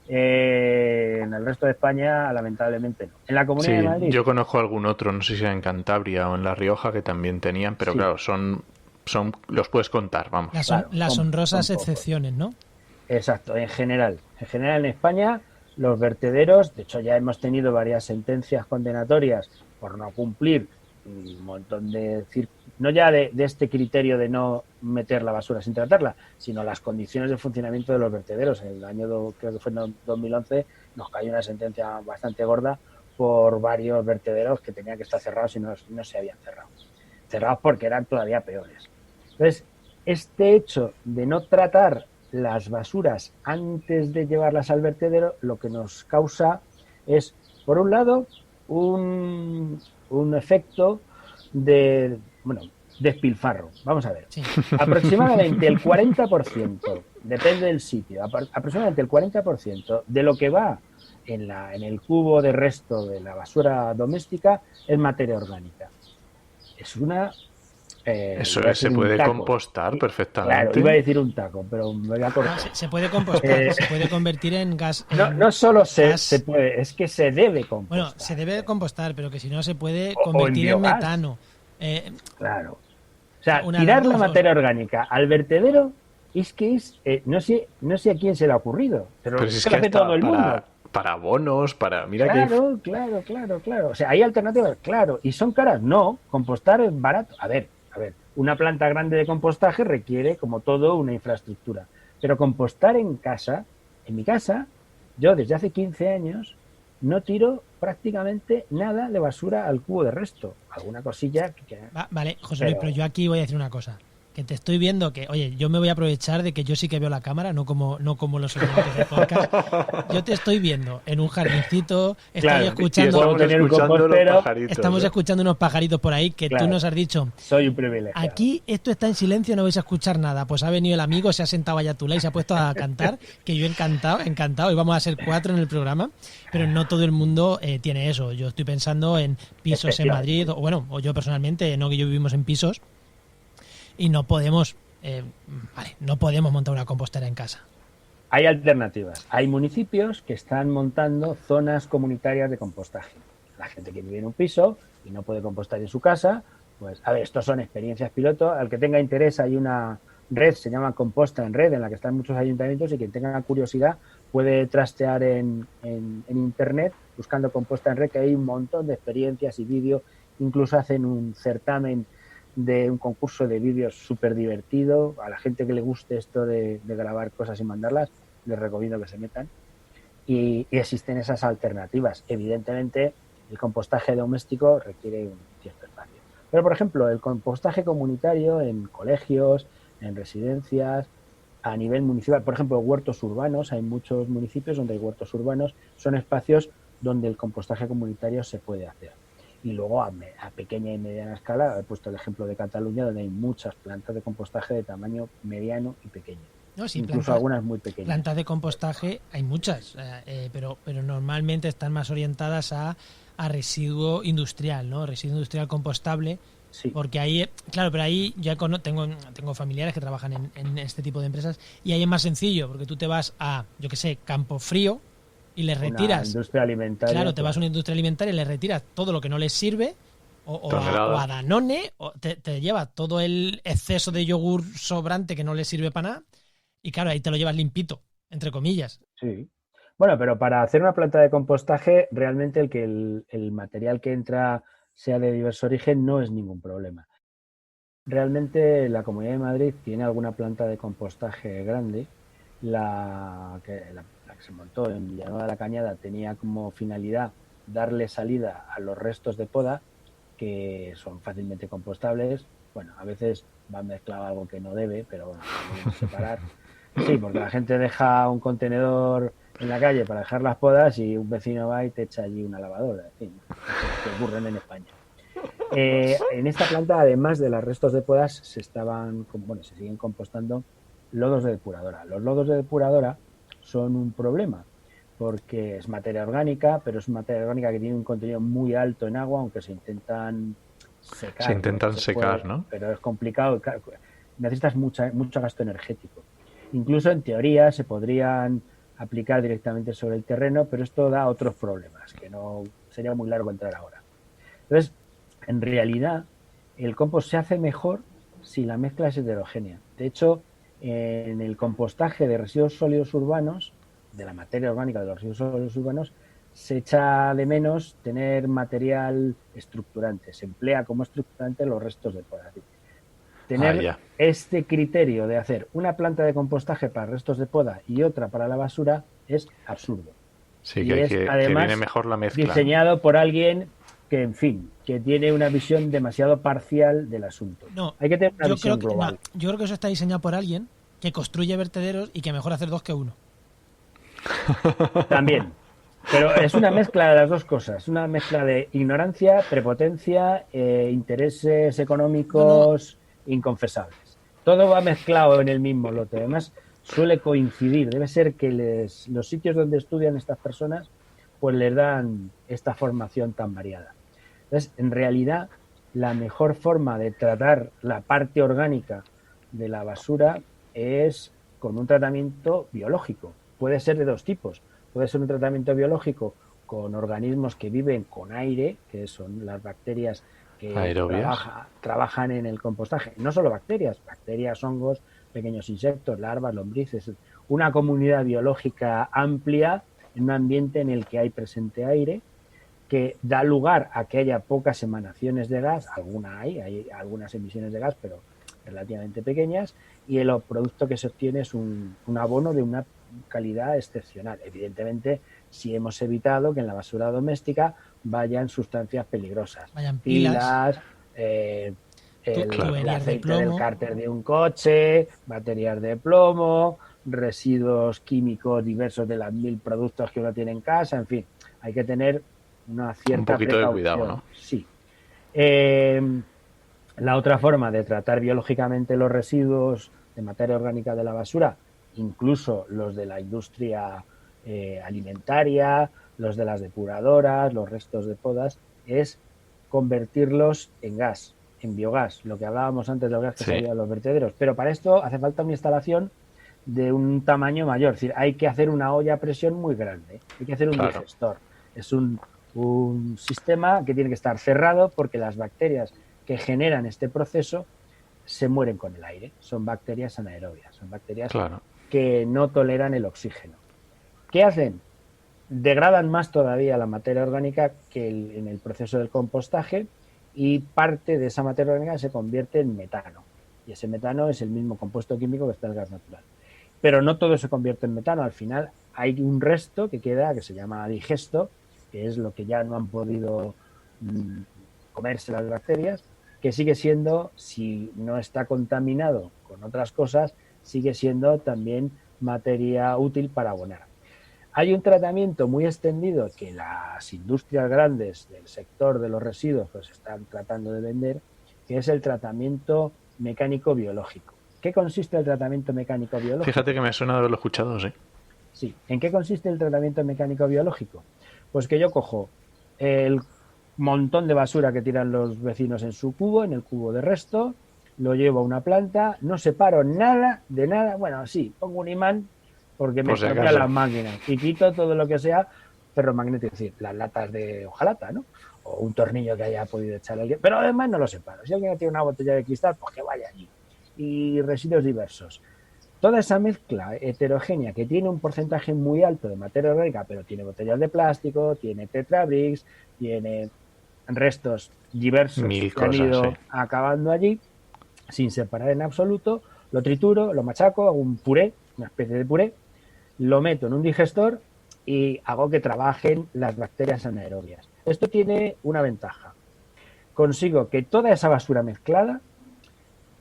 En el resto de España, lamentablemente no. En la Comunidad de Madrid... Yo conozco algún otro, no sé si era en Cantabria o en La Rioja, que también tenían, pero claro, son los puedes contar, vamos. Las honrosas excepciones, ¿no? Exacto, en general en España los vertederos, de hecho ya hemos tenido varias sentencias condenatorias por no cumplir un montón de, no ya de este criterio de no meter la basura sin tratarla, sino las condiciones de funcionamiento de los vertederos. En el año, creo que fue en 2011, nos cayó una sentencia bastante gorda por varios vertederos que tenían que estar cerrados y no se habían cerrado. Cerrados porque eran todavía peores. Entonces, este hecho de no tratar las basuras antes de llevarlas al vertedero, lo que nos causa es, por un lado, un efecto de, despilfarro. Vamos a ver. Sí. Aproximadamente el 40%, depende del sitio, aproximadamente el 40% de lo que va en el cubo de resto de la basura doméstica es materia orgánica. Es una... Eso se puede compostar perfectamente. Claro, iba a decir un taco, pero me voy a cortar. Se puede compostar, se puede convertir en gas. No solo se puede, es que se debe compostar. Bueno, se debe compostar, pero que si no se puede convertir en metano. Claro. O sea, tirar la materia orgánica al vertedero es que no sé a quién se le ha ocurrido, pero es que hace todo el mundo. Para abonos, Claro. O sea, hay alternativas, claro. ¿Y son caras? No. Compostar es barato. A ver. Una planta grande de compostaje requiere, como todo, una infraestructura. Pero compostar en casa, en mi casa, yo desde hace 15 años no tiro prácticamente nada de basura al cubo de resto. Alguna cosilla que... Vale, José Luis, pero yo aquí voy a decir una cosa. Que te estoy viendo que, oye, yo me voy a aprovechar de que yo sí que veo la cámara, no como los oyentes de podcast. Yo te estoy viendo en un jardincito, estoy escuchando estamos escuchando unos pajaritos por ahí que tú nos has dicho. Soy un privilegiado. Aquí esto está en silencio, no vais a escuchar nada. Pues ha venido el amigo, se ha sentado allá a tu lado y se ha puesto a cantar, que yo encantado, y vamos a ser 4 en el programa, pero no todo el mundo tiene eso. Yo estoy pensando en pisos en Madrid, o yo personalmente, no que yo vivimos en pisos, y no podemos montar una compostera en casa. Hay alternativas. Hay municipios que están montando zonas comunitarias de compostaje. La gente que vive en un piso y no puede compostar en su casa, pues, a ver, estos son experiencias piloto. Al que tenga interés, hay una red, se llama Composta en Red, en la que están muchos ayuntamientos, y quien tenga curiosidad puede trastear en internet buscando Composta en Red, que hay un montón de experiencias y vídeos. Incluso hacen un certamen de un concurso de vídeos súper divertido. A la gente que le guste esto de grabar cosas y mandarlas, les recomiendo que se metan. Y existen esas alternativas. Evidentemente, el compostaje doméstico requiere un cierto espacio. Pero, por ejemplo, el compostaje comunitario en colegios, en residencias, a nivel municipal, por ejemplo, huertos urbanos, hay muchos municipios donde hay huertos urbanos, son espacios donde el compostaje comunitario se puede hacer. Y luego a pequeña y mediana escala, he puesto el ejemplo de Cataluña, donde hay muchas plantas de compostaje de tamaño mediano y pequeño. No, sí, incluso algunas muy pequeñas. Plantas de compostaje hay muchas, pero normalmente están más orientadas a residuo industrial, ¿no? Residuo industrial compostable. Sí. Porque ahí, claro, pero ahí ya tengo familiares que trabajan en este tipo de empresas, y ahí es más sencillo, porque tú te vas a, yo qué sé, Campo Frío, y les retiras. Una industria alimentaria. Claro, te vas a una industria alimentaria y les retiras todo lo que no les sirve, o a Danone, o te lleva todo el exceso de yogur sobrante que no les sirve para nada, y claro, ahí te lo llevas limpito, entre comillas. Sí. Bueno, pero para hacer una planta de compostaje, realmente el material que entra sea de diverso origen no es ningún problema. Realmente la Comunidad de Madrid tiene alguna planta de compostaje grande. La que se montó en Villanueva de la Cañada tenía como finalidad darle salida a los restos de poda, que son fácilmente compostables. Bueno, a veces va mezclado algo que no debe, pero bueno, podemos separar. Sí, porque la gente deja un contenedor en la calle para dejar las podas y un vecino va y te echa allí una lavadora. En fin, que ocurren en España. En esta planta, además de los restos de podas, se siguen compostando lodos de depuradora. Los lodos de depuradora son un problema, porque es materia orgánica, pero es materia orgánica que tiene un contenido muy alto en agua, aunque se intentan secar. Se intentan secar, puede, ¿no? Pero es complicado, necesitas mucho gasto energético. Incluso en teoría se podrían aplicar directamente sobre el terreno, pero esto da otros problemas, que no sería muy largo entrar ahora. Entonces, en realidad, el compost se hace mejor si la mezcla es heterogénea. De hecho, en el compostaje de residuos sólidos urbanos, de la materia orgánica de los residuos sólidos urbanos, se echa de menos tener material estructurante. Se emplea como estructurante los restos de poda. Tener este criterio de hacer una planta de compostaje para restos de poda y otra para la basura es absurdo. Sí, que viene mejor la mezcla. Diseñado por alguien que, en fin, que tiene una visión demasiado parcial del asunto. No, hay que tener una visión global. Yo creo que eso está diseñado por alguien que construye vertederos y que mejor hacer 2 que 1. También. Pero es una mezcla de las dos cosas. Una mezcla de ignorancia, prepotencia, intereses económicos inconfesables. Todo va mezclado en el mismo lote. Además, suele coincidir. Debe ser que los sitios donde estudian estas personas pues les dan esta formación tan variada. Entonces, en realidad, la mejor forma de tratar la parte orgánica de la basura es con un tratamiento biológico. Puede ser de dos tipos. Puede ser un tratamiento biológico con organismos que viven con aire, que son las bacterias que trabajan en el compostaje. No solo bacterias, hongos, pequeños insectos, larvas, lombrices. Una comunidad biológica amplia en un ambiente en el que hay presente aire, que da lugar a que haya pocas emanaciones de gas, hay algunas emisiones de gas, pero relativamente pequeñas, y el producto que se obtiene es un abono de una calidad excepcional. Evidentemente, si hemos evitado que en la basura doméstica vayan sustancias peligrosas, vayan pilas, el aceite del cárter de un coche, baterías de plomo, residuos químicos diversos de las 1000 productos que uno tiene en casa, en fin, hay que tener una cierta un poquito de cuidado, ¿no? Sí. La otra forma de tratar biológicamente los residuos de materia orgánica de la basura, incluso los de la industria alimentaria, los de las depuradoras, los restos de podas, es convertirlos en gas, en biogás, lo que hablábamos antes del gas que salía de los vertederos. Pero para esto hace falta una instalación de un tamaño mayor, es decir, hay que hacer una olla a presión muy grande, hay que hacer un digestor. Es un sistema que tiene que estar cerrado porque las bacterias que generan este proceso se mueren con el aire. Son bacterias anaerobias, son bacterias que no toleran el oxígeno. ¿Qué hacen? Degradan más todavía la materia orgánica que en el proceso del compostaje, y parte de esa materia orgánica se convierte en metano. Y ese metano es el mismo compuesto químico que está en el gas natural. Pero no todo se convierte en metano. Al final hay un resto que queda, que se llama digesto, que es lo que ya no han podido comerse las bacterias, que sigue siendo, si no está contaminado con otras cosas, sigue siendo también materia útil para abonar. Hay un tratamiento muy extendido que las industrias grandes del sector de los residuos pues están tratando de vender, que es el tratamiento mecánico-biológico. ¿Qué consiste el tratamiento mecánico-biológico? Fíjate que me suena de haberlo escuchado, sí. Sí. ¿En qué consiste el tratamiento mecánico-biológico? Pues que yo cojo el montón de basura que tiran los vecinos en su cubo, en el cubo de resto, lo llevo a una planta, no separo nada de nada, bueno, sí, pongo un imán porque me estropea las máquinas y quito todo lo que sea ferromagnético, es decir, las latas de hojalata, ¿no? O un tornillo que haya podido echar alguien, pero además no lo separo. Si alguien tiene una botella de cristal, pues que vaya allí. Y residuos diversos. Toda esa mezcla heterogénea que tiene un porcentaje muy alto de materia orgánica, pero tiene botellas de plástico, tiene tetrabricks, tiene restos diversos que han ido acabando allí, sin separar en absoluto, lo trituro, lo machaco, hago un puré, una especie de puré, lo meto en un digestor y hago que trabajen las bacterias anaerobias. Esto tiene una ventaja. Consigo que toda esa basura mezclada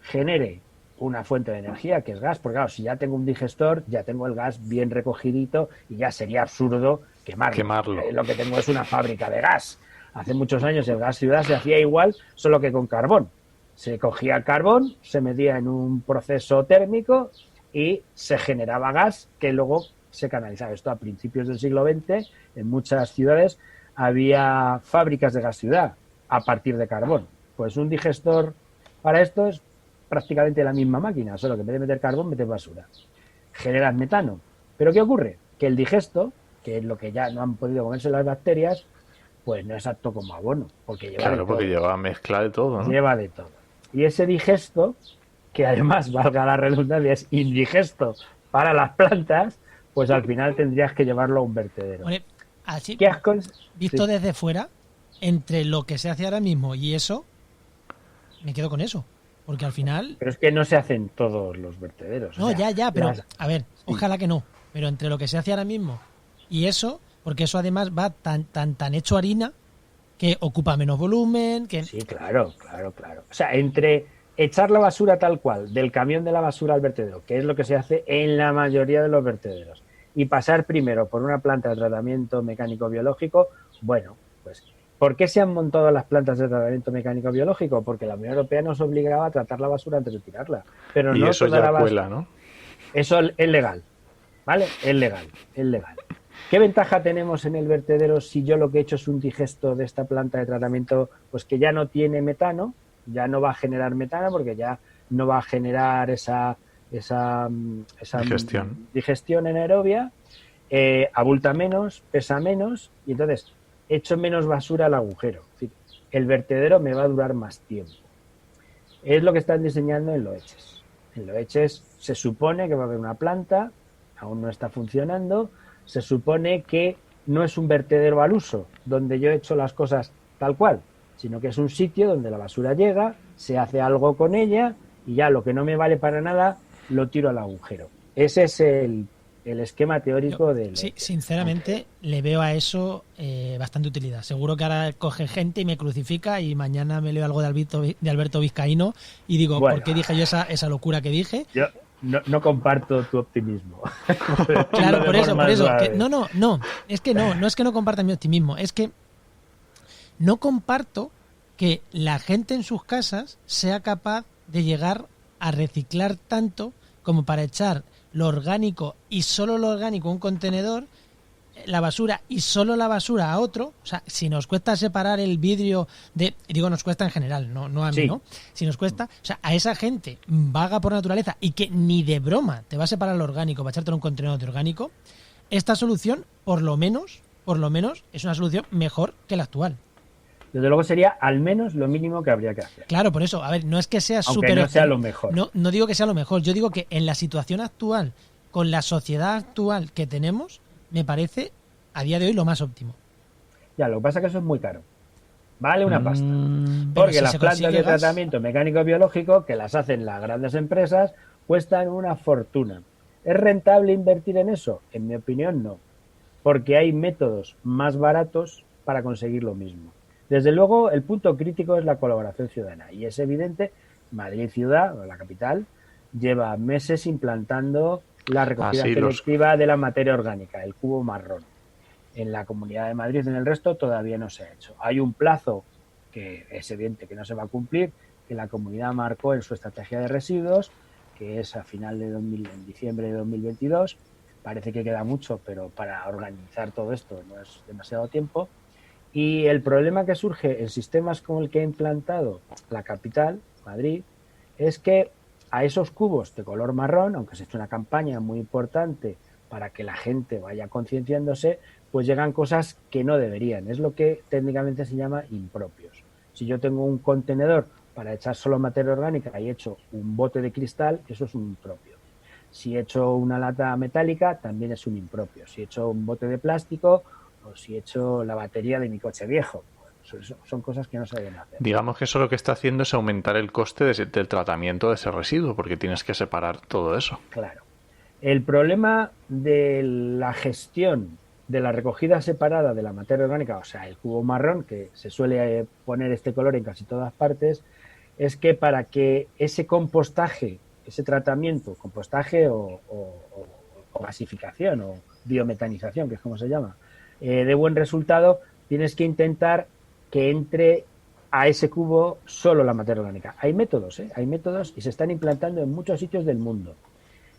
genere una fuente de energía que es gas, porque claro, si ya tengo un digestor, ya tengo el gas bien recogidito y ya sería absurdo quemarlo. Lo que tengo es una fábrica de gas. Hace muchos años el gas ciudad se hacía igual, solo que con carbón. Se cogía el carbón, se metía en un proceso térmico y se generaba gas que luego se canalizaba. Esto a principios del siglo XX, en muchas ciudades había fábricas de gas ciudad a partir de carbón. Pues un digestor para esto es prácticamente la misma máquina, solo que en vez de meter carbón, metes basura. Generas metano. ¿Pero qué ocurre? Que el digesto, que es lo que ya no han podido comerse las bacterias, pues no es apto como abono, porque lleva Claro, porque lleva mezcla de todo, ¿no? Lleva de todo. Y ese digesto, que además, valga la redundancia, es indigesto para las plantas, pues al final tendrías que llevarlo a un vertedero. Hombre, así, ¿Qué asco? visto Sí. desde fuera, entre lo que se hace ahora mismo y eso, me quedo con eso. Porque al final... Pero es que no se hacen todos los vertederos. No, o sea, ya, pero las- a ver, ojalá que no. Pero entre lo que se hace ahora mismo y eso, porque eso además va tan hecho harina que ocupa menos volumen, que... Sí, claro. O sea, entre echar la basura tal cual, del camión de la basura al vertedero, que es lo que se hace en la mayoría de los vertederos, y pasar primero por una planta de tratamiento mecánico-biológico, bueno, pues ¿por qué se han montado las plantas de tratamiento mecánico-biológico? Porque la Unión Europea nos obligaba a tratar la basura antes de tirarla. Pero Y no eso toda la ya basura. cuela, ¿no? Eso es legal, ¿vale? Es legal. ¿Qué ventaja tenemos en el vertedero si yo lo que he hecho es un digesto de esta planta de tratamiento, pues que ya no tiene metano, ya no va a generar metano porque ya no va a generar esa digestión anaerobia, abulta menos, pesa menos y entonces echo menos basura al agujero. Es decir, el vertedero me va a durar más tiempo. Es lo que están diseñando en Loeches. En Loeches se supone que va a haber una planta, aún no está funcionando, se supone que no es un vertedero al uso, donde yo he hecho las cosas tal cual, sino que es un sitio donde la basura llega, se hace algo con ella y ya lo que no me vale para nada lo tiro al agujero. Ese es el esquema teórico del... Sí, sinceramente le veo a eso bastante utilidad. Seguro que ahora coge gente y me crucifica y mañana me leo algo de Alberto Vizcaíno y digo, Bueno. ¿por qué dije yo esa locura que dije? Yo no comparto tu optimismo. Claro, por eso. Suave. No. Es que no comparta mi optimismo. Es que no comparto que la gente en sus casas sea capaz de llegar a reciclar tanto como para echar lo orgánico y solo lo orgánico a un contenedor, la basura y solo la basura a otro. O sea, si nos cuesta separar el vidrio de... Digo, nos cuesta en general, no a mí, Sí. ¿no? Si nos cuesta... O sea, a esa gente vaga por naturaleza y que ni de broma te va a separar lo orgánico para echártelo a un contenedor de orgánico, esta solución, por lo menos, es una solución mejor que la actual. Desde luego sería al menos lo mínimo que habría que hacer. Claro, por eso, a ver, no es que sea Aunque súper... no sea lo mejor. No digo que sea lo mejor, yo digo que en la situación actual, con la sociedad actual que tenemos, me parece a día de hoy lo más óptimo. Ya, lo que pasa es que eso es muy caro. Vale una pasta. Pero Porque si las se plantas consigue de gas- tratamiento mecánico-biológico, que las hacen las grandes empresas, cuestan una fortuna. ¿Es rentable invertir en eso? En mi opinión, no. Porque hay métodos más baratos para conseguir lo mismo. Desde luego, el punto crítico es la colaboración ciudadana. Y es evidente, Madrid ciudad, la capital, lleva meses implantando la recogida selectiva de la materia orgánica, el cubo marrón. En la Comunidad de Madrid, en el resto, todavía no se ha hecho. Hay un plazo que es evidente que no se va a cumplir, que la comunidad marcó en su estrategia de residuos, que es a final de en diciembre de 2022. Parece que queda mucho, pero para organizar todo esto no es demasiado tiempo. Y el problema que surge en sistemas como el que ha implantado la capital, Madrid, es que a esos cubos de color marrón, aunque se ha hecho una campaña muy importante para que la gente vaya concienciándose, pues llegan cosas que no deberían. Es lo que técnicamente se llama impropios. Si yo tengo un contenedor para echar solo materia orgánica y he hecho un bote de cristal, eso es un impropio. Si he hecho una lata metálica, también es un impropio. Si he hecho un bote de plástico o si he hecho la batería de mi coche viejo, son cosas que no se deben hacer. Digamos que eso lo que está haciendo es aumentar el coste del tratamiento de ese residuo, porque tienes que separar todo eso. Claro. El problema de la gestión de la recogida separada de la materia orgánica, o sea, el cubo marrón, que se suele poner este color en casi todas partes, es que para que ese compostaje, ese tratamiento, compostaje o gasificación o biometanización, que es como se llama, de buen resultado, tienes que intentar que entre a ese cubo solo la materia orgánica. Hay métodos y se están implantando en muchos sitios del mundo.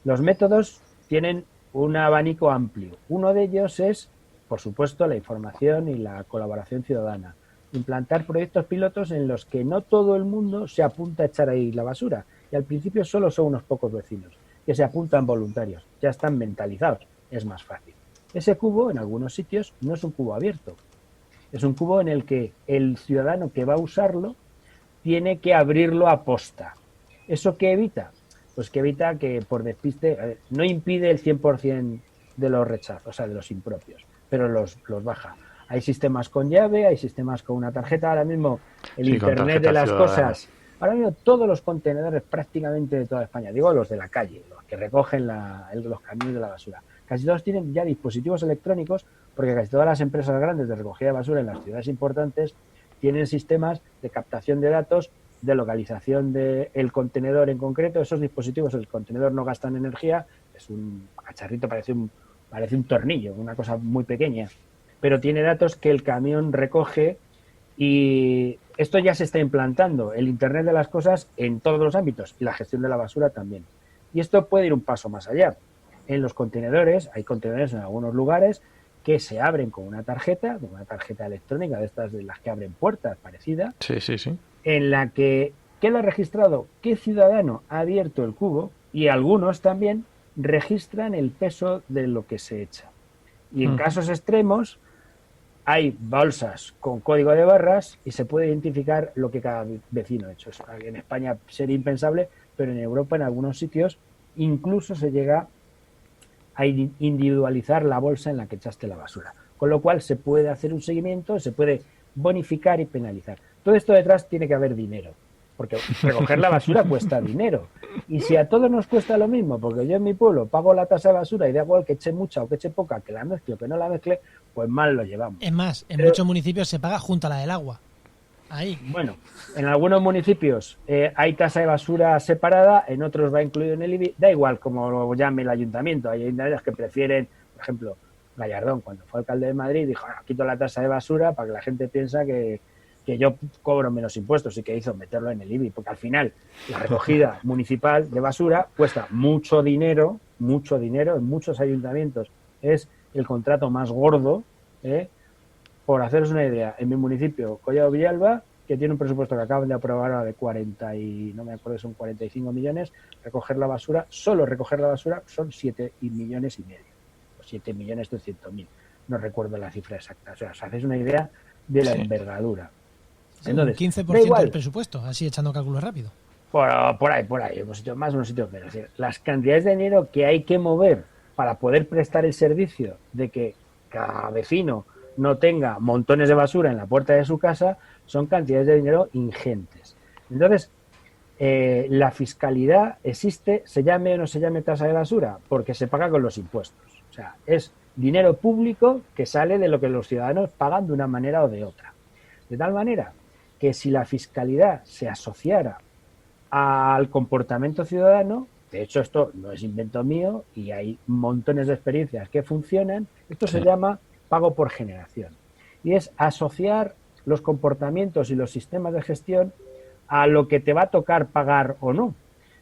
Los métodos tienen un abanico amplio. Uno de ellos es, por supuesto, la información y la colaboración ciudadana. Implantar proyectos pilotos en los que no todo el mundo se apunta a echar ahí la basura. Y al principio solo son unos pocos vecinos que se apuntan voluntarios. Ya están mentalizados. Es más fácil. Ese cubo, en algunos sitios, no es un cubo abierto. Es un cubo en el que el ciudadano que va a usarlo tiene que abrirlo a posta. ¿Eso qué evita? Pues que evita que por despiste, no impide el 100% de los rechazos, o sea, de los impropios, pero los baja. Hay sistemas con llave, hay sistemas con una tarjeta. Ahora mismo el Internet de las cosas, ahora mismo todos los contenedores prácticamente de toda España, digo los de la calle, los que recogen los camiones de la basura, casi todos tienen ya dispositivos electrónicos, porque casi todas las empresas grandes de recogida de basura en las ciudades importantes tienen sistemas de captación de datos, de localización del contenedor en concreto. Esos dispositivos, el contenedor no gastan energía, es un cacharrito, parece un tornillo, una cosa muy pequeña, pero tiene datos que el camión recoge, y esto ya se está implantando, el Internet de las cosas en todos los ámbitos, y la gestión de la basura también. Y esto puede ir un paso más allá. En los contenedores, hay contenedores en algunos lugares que se abren con una tarjeta electrónica, de estas de las que abren puertas, parecida, sí, en la que queda registrado qué ciudadano ha abierto el cubo, y algunos también registran el peso de lo que se echa. Y en casos extremos hay bolsas con código de barras y se puede identificar lo que cada vecino ha hecho. Eso en España sería impensable, pero en Europa, en algunos sitios, incluso se llega a individualizar la bolsa en la que echaste la basura. Con lo cual se puede hacer un seguimiento, se puede bonificar y penalizar. Todo esto detrás tiene que haber dinero, porque recoger la basura cuesta dinero. Y si a todos nos cuesta lo mismo, porque yo en mi pueblo pago la tasa de basura y da igual que eche mucha o que eche poca, que la mezcle o que no la mezcle, pues mal lo llevamos. Es más, en muchos municipios se paga junto a la del agua. Ahí. Bueno, en algunos municipios hay tasa de basura separada, en otros va incluido en el IBI, da igual como lo llame el ayuntamiento. Hay ayuntamientos que prefieren, por ejemplo, Gallardón, cuando fue alcalde de Madrid, dijo, quito la tasa de basura para que la gente piensa que yo cobro menos impuestos, y que hizo meterlo en el IBI, porque al final la recogida municipal de basura cuesta mucho dinero en muchos ayuntamientos. Es el contrato más gordo, por haceros una idea, en mi municipio, Collado Villalba, que tiene un presupuesto que acaban de aprobar ahora de 40 y no me acuerdo, son 45 millones, recoger la basura, solo recoger la basura son 7,5 millones, o 7.300.000, no recuerdo la cifra exacta. O sea, os hacéis una idea de la envergadura. Entonces, un 15% del presupuesto, así echando cálculos rápido. Por ahí, unos sitios más, unos sitios menos. Las cantidades de dinero que hay que mover para poder prestar el servicio de que cada vecino no tenga montones de basura en la puerta de su casa son cantidades de dinero ingentes. Entonces, la fiscalidad existe, se llame o no se llame tasa de basura, porque se paga con los impuestos. O sea, es dinero público que sale de lo que los ciudadanos pagan de una manera o de otra. De tal manera que si la fiscalidad se asociara al comportamiento ciudadano, de hecho esto no es invento mío y hay montones de experiencias que funcionan, esto se llama pago por generación. Y es asociar los comportamientos y los sistemas de gestión a lo que te va a tocar pagar o no.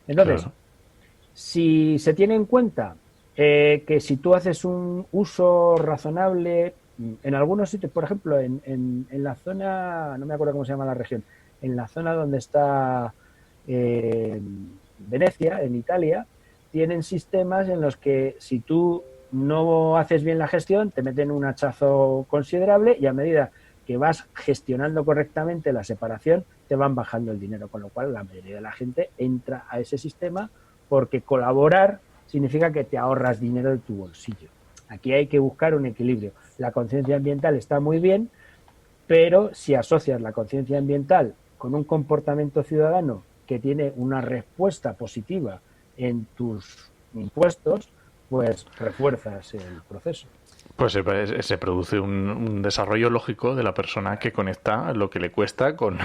Entonces, si se tiene en cuenta que si tú haces un uso razonable, en algunos sitios, por ejemplo, en la zona, no me acuerdo cómo se llama la región, en la zona donde está Venecia, en Italia, tienen sistemas en los que si tú no haces bien la gestión, te meten un hachazo considerable, y a medida que vas gestionando correctamente la separación, te van bajando el dinero, con lo cual la mayoría de la gente entra a ese sistema porque colaborar significa que te ahorras dinero de tu bolsillo. Aquí hay que buscar un equilibrio. La conciencia ambiental está muy bien, pero si asocias la conciencia ambiental con un comportamiento ciudadano que tiene una respuesta positiva en tus impuestos, pues refuerzas el proceso. Pues se produce un desarrollo lógico de la persona que conecta lo que le cuesta con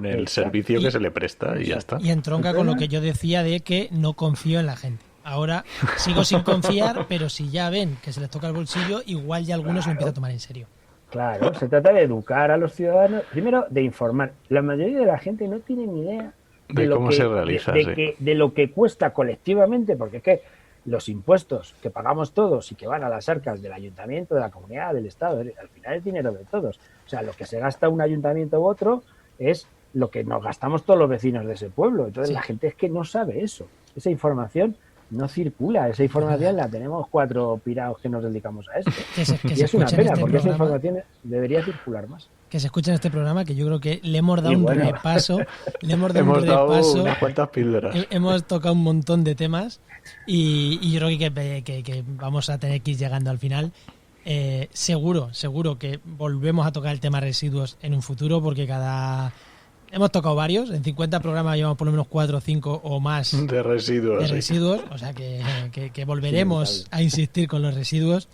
el servicio que se le presta, y ya está. Y entronca con lo que yo decía de que no confío en la gente. Ahora sigo sin confiar, pero si ya ven que se les toca el bolsillo, igual ya algunos lo empiezan a tomar en serio. Claro, se trata de educar a los ciudadanos, primero de informar. La mayoría de la gente no tiene ni idea de cómo se realiza, de lo que cuesta colectivamente, porque es que los impuestos que pagamos todos y que van a las arcas del ayuntamiento, de la comunidad, del Estado, al final es dinero de todos. O sea, lo que se gasta un ayuntamiento u otro es lo que nos gastamos todos los vecinos de ese pueblo. Entonces la gente es que no sabe eso. Esa información no circula. Esa información la tenemos 4 pirados que nos dedicamos a esto. Y es una pena, porque esa información debería circular más. Que se escucha en este programa, que yo creo que le hemos dado un repaso. Hemos dado unas cuantas píldoras. Hemos tocado un montón de temas y yo creo que vamos a tener que ir llegando al final. Seguro que volvemos a tocar el tema residuos en un futuro, porque hemos tocado varios, en 50 programas llevamos por lo menos 4 o 5 o más de residuos, o sea que volveremos a insistir con los residuos,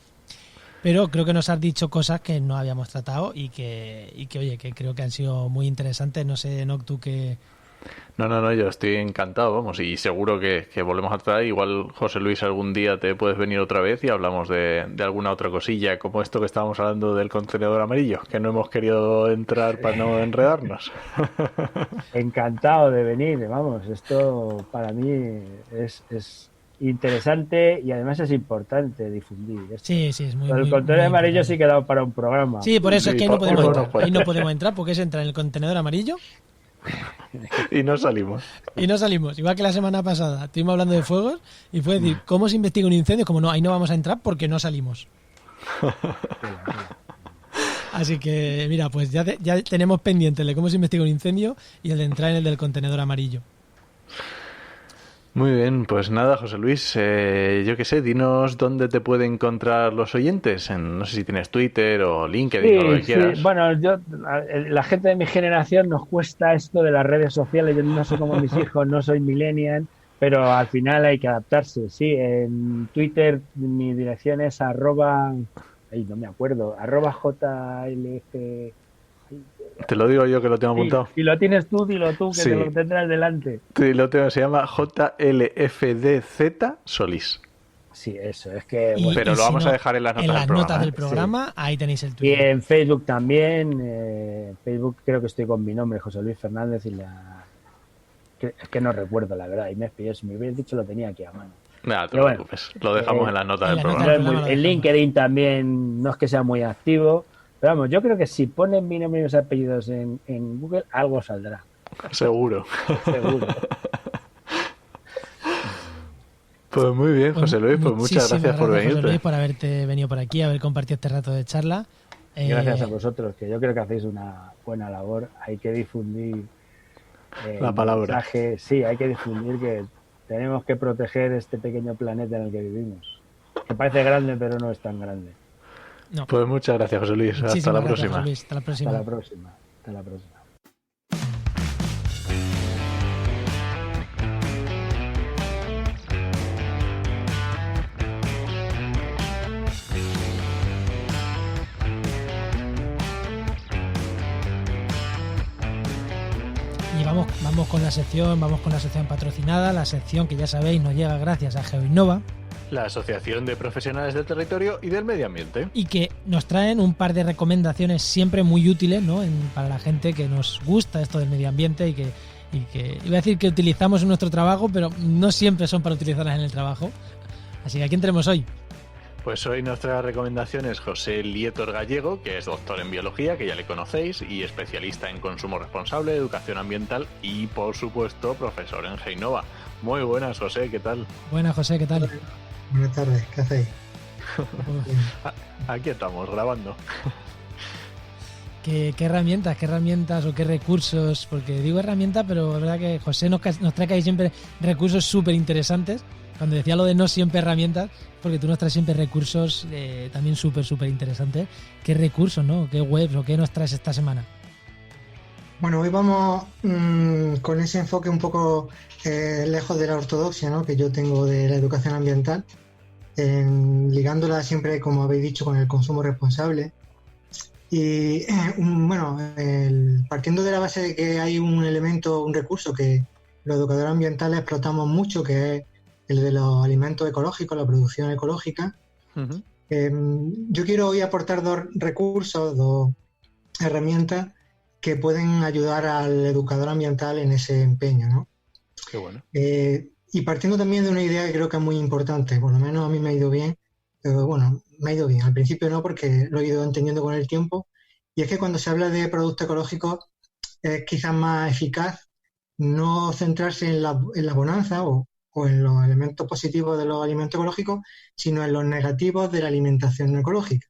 pero creo que nos has dicho cosas que no habíamos tratado y que oye, que creo que han sido muy interesantes. No sé, Enoch, tú que... No, yo estoy encantado, vamos, y seguro que volvemos a tratar. Igual, José Luis, algún día te puedes venir otra vez y hablamos de alguna otra cosilla, como esto que estábamos hablando del contenedor amarillo, que no hemos querido entrar para no enredarnos. Encantado de venir, vamos, esto para mí es interesante y además es importante difundir esto. Sí, es muy el contenedor amarillo sí que da para un programa. Sí, por eso es que ahí no podemos entrar, porque es entrar en el contenedor amarillo y no salimos. Igual que la semana pasada estuvimos hablando de fuegos y fue decir, ¿cómo se investiga un incendio? Como no, ahí no vamos a entrar porque no salimos. Así que mira, pues ya tenemos pendiente el de cómo se investiga un incendio y el de entrar en el del contenedor amarillo. Muy bien, pues nada, José Luis, yo qué sé, dinos dónde te pueden encontrar los oyentes. No sé si tienes Twitter o LinkedIn o lo que quieras. Bueno, la gente de mi generación nos cuesta esto de las redes sociales. Yo no soy como mis hijos, no soy millennial, pero al final hay que adaptarse. Sí, en Twitter mi dirección es @, no me acuerdo, @JLF. Te lo digo yo, que lo tengo apuntado. Si lo tienes tú, dilo tú, que te lo tendrás delante. Sí, lo tengo, se llama JLFDZ Solís. Sí, eso, es que... pero lo vamos a dejar en las notas del programa, ahí tenéis el Twitter. Y en Facebook también, Facebook creo que estoy con mi nombre, José Luis Fernández, y es que no recuerdo, la verdad, y me pilló, si me hubieras dicho lo tenía aquí a mano. Nada, te preocupes, lo dejamos en las notas del programa. En LinkedIn también no es que sea muy activo. Pero vamos, yo creo que si ponen mi nombre y mis apellidos en Google, algo saldrá. Seguro. Pues muy bien, José Luis, pues muchas gracias por venirte. José Luis, por haberte venido por aquí, haber compartido este rato de charla. Gracias a vosotros, que yo creo que hacéis una buena labor. Hay que difundir la palabra. Sí, hay que difundir que tenemos que proteger este pequeño planeta en el que vivimos. Que parece grande, pero no es tan grande. No. Pues muchas gracias, José Luis. Hasta la próxima. Hasta la próxima. Hasta la próxima. Y vamos con la sección patrocinada, la sección que ya sabéis nos llega gracias a GeoInnova, la Asociación de Profesionales del Territorio y del Medio Ambiente. Y que nos traen un par de recomendaciones siempre muy útiles, ¿no? Para la gente que nos gusta esto del medio ambiente y que iba a decir que utilizamos en nuestro trabajo, pero no siempre son para utilizarlas en el trabajo. Así que ¿a quién tenemos hoy? Pues hoy nuestra recomendación es José Lietor Gallego, que es doctor en biología, que ya le conocéis, y especialista en consumo responsable, educación ambiental y, por supuesto, profesor en GeoInnova. Muy buenas, José, ¿qué tal? Buenas, José, ¿qué tal? Buenas tardes, ¿qué hacéis? Aquí estamos, grabando. ¿Qué herramientas o qué recursos? Porque digo herramientas, pero es verdad que José nos trae ahí siempre recursos súper interesantes. Cuando decía lo de no siempre herramientas, porque tú nos traes siempre recursos también súper interesantes. ¿Qué recursos, no? ¿Qué webs o qué nos traes esta semana? Bueno, hoy vamos con ese enfoque un poco lejos de la ortodoxia, ¿no?, que yo tengo de la educación ambiental, ligándola siempre, como habéis dicho, con el consumo responsable. Y partiendo de la base de que hay un recurso que los educadores ambientales explotamos mucho, que es el de los alimentos ecológicos, la producción ecológica. Uh-huh. Yo quiero hoy aportar dos herramientas que pueden ayudar al educador ambiental en ese empeño, ¿no? Qué bueno. y partiendo también de una idea que creo que es muy importante, por lo menos a mí me ha ido bien, pero bueno, me ha ido bien, al principio no, porque lo he ido entendiendo con el tiempo, y es que cuando se habla de productos ecológicos es quizás más eficaz no centrarse en la bonanza o en los elementos positivos de los alimentos ecológicos, sino en los negativos de la alimentación no ecológica.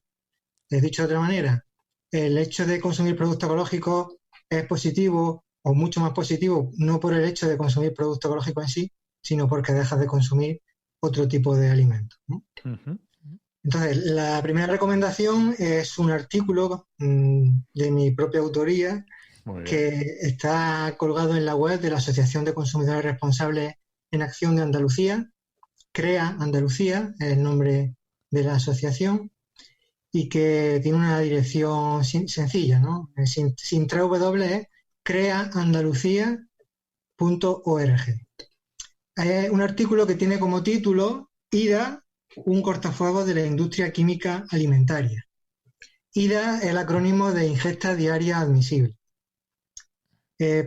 Dicho de otra manera, el hecho de consumir productos ecológicos es positivo o mucho más positivo, no por el hecho de consumir productos ecológicos en sí, sino porque dejas de consumir otro tipo de alimentos, ¿no? Uh-huh. Entonces, la primera recomendación es un artículo de mi propia autoría que está colgado en la web de la Asociación de Consumidores Responsables en Acción de Andalucía, CREA Andalucía, es el nombre de la asociación, y que tiene una dirección sencilla, ¿no? Sin 3W, es creaandalucía.org. Es un artículo que tiene como título IDA, un cortafuegos de la industria química alimentaria. IDA es el acrónimo de ingesta diaria admisible.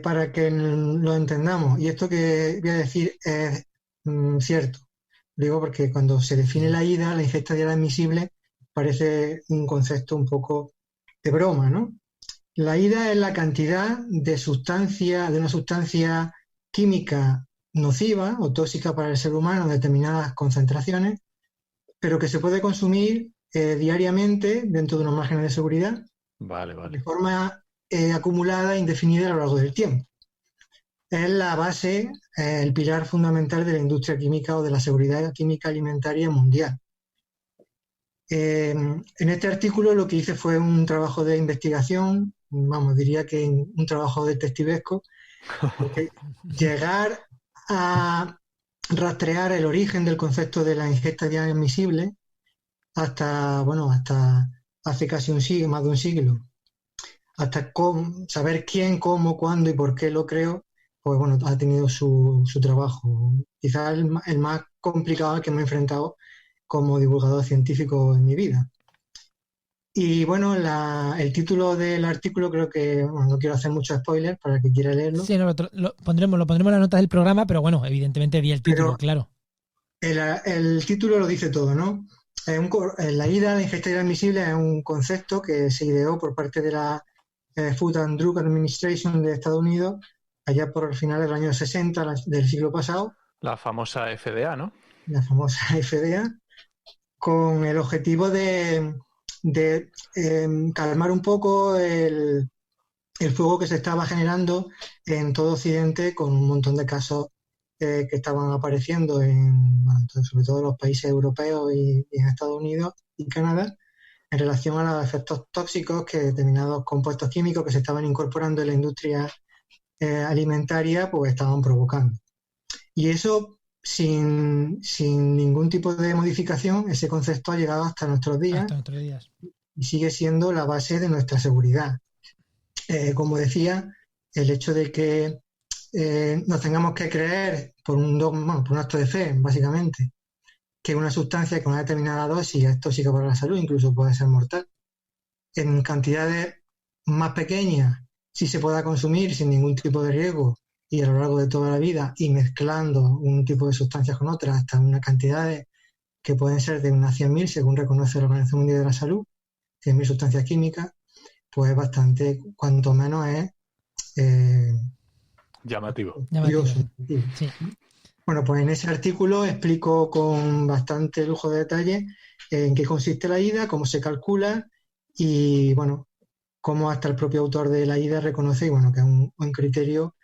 Para que lo entendamos, y esto que voy a decir es cierto, lo digo porque cuando se define la IDA, la ingesta diaria admisible, parece un concepto un poco de broma, ¿no? La IDA es la cantidad de una sustancia química nociva o tóxica para el ser humano en determinadas concentraciones, pero que se puede consumir diariamente dentro de unos márgenes de seguridad, de forma acumulada e indefinida a lo largo del tiempo. Es la base, el pilar fundamental de la industria química o de la seguridad química alimentaria mundial. En este artículo lo que hice fue un trabajo de investigación, diría que un trabajo detectivesco, porque llegar a rastrear el origen del concepto de la ingesta diaria admisible hasta hace casi un siglo, más de un siglo, hasta saber quién, cómo, cuándo y por qué lo creo, pues bueno, ha tenido su trabajo. Quizás el más complicado al que me he enfrentado como divulgador científico en mi vida. Y bueno, el título del artículo creo que, no quiero hacer mucho spoiler para el que quiera leerlo. Sí, lo pondremos en las notas del programa, pero bueno, evidentemente di el título, claro. El título lo dice todo, ¿no? La IDA, la ingesta diaria admisible, es un concepto que se ideó por parte de la Food and Drug Administration de Estados Unidos allá por finales del año 60 del siglo pasado. La famosa FDA, ¿no? La famosa FDA, con el objetivo de calmar un poco el fuego que se estaba generando en todo Occidente con un montón de casos que estaban apareciendo sobre todo en los países europeos y en Estados Unidos y Canadá, en relación a los efectos tóxicos que determinados compuestos químicos que se estaban incorporando en la industria alimentaria pues estaban provocando. Y eso, sin ningún tipo de modificación, ese concepto ha llegado hasta nuestros días. Y sigue siendo la base de nuestra seguridad. Como decía, el hecho de que nos tengamos que creer por un dogma, por un acto de fe, básicamente, que una sustancia con una determinada dosis es tóxica para la salud, incluso puede ser mortal. En cantidades más pequeñas, sí se pueda consumir sin ningún tipo de riesgo y a lo largo de toda la vida y mezclando un tipo de sustancias con otras hasta unas cantidades que pueden ser de unas 100.000, según reconoce la Organización Mundial de la Salud, 100.000 sustancias químicas, pues bastante, cuanto menos es llamativo. Sí. Bueno, pues en ese artículo explico con bastante lujo de detalle en qué consiste la IDA, cómo se calcula y, bueno, cómo hasta el propio autor de la IDA reconoce que es un criterio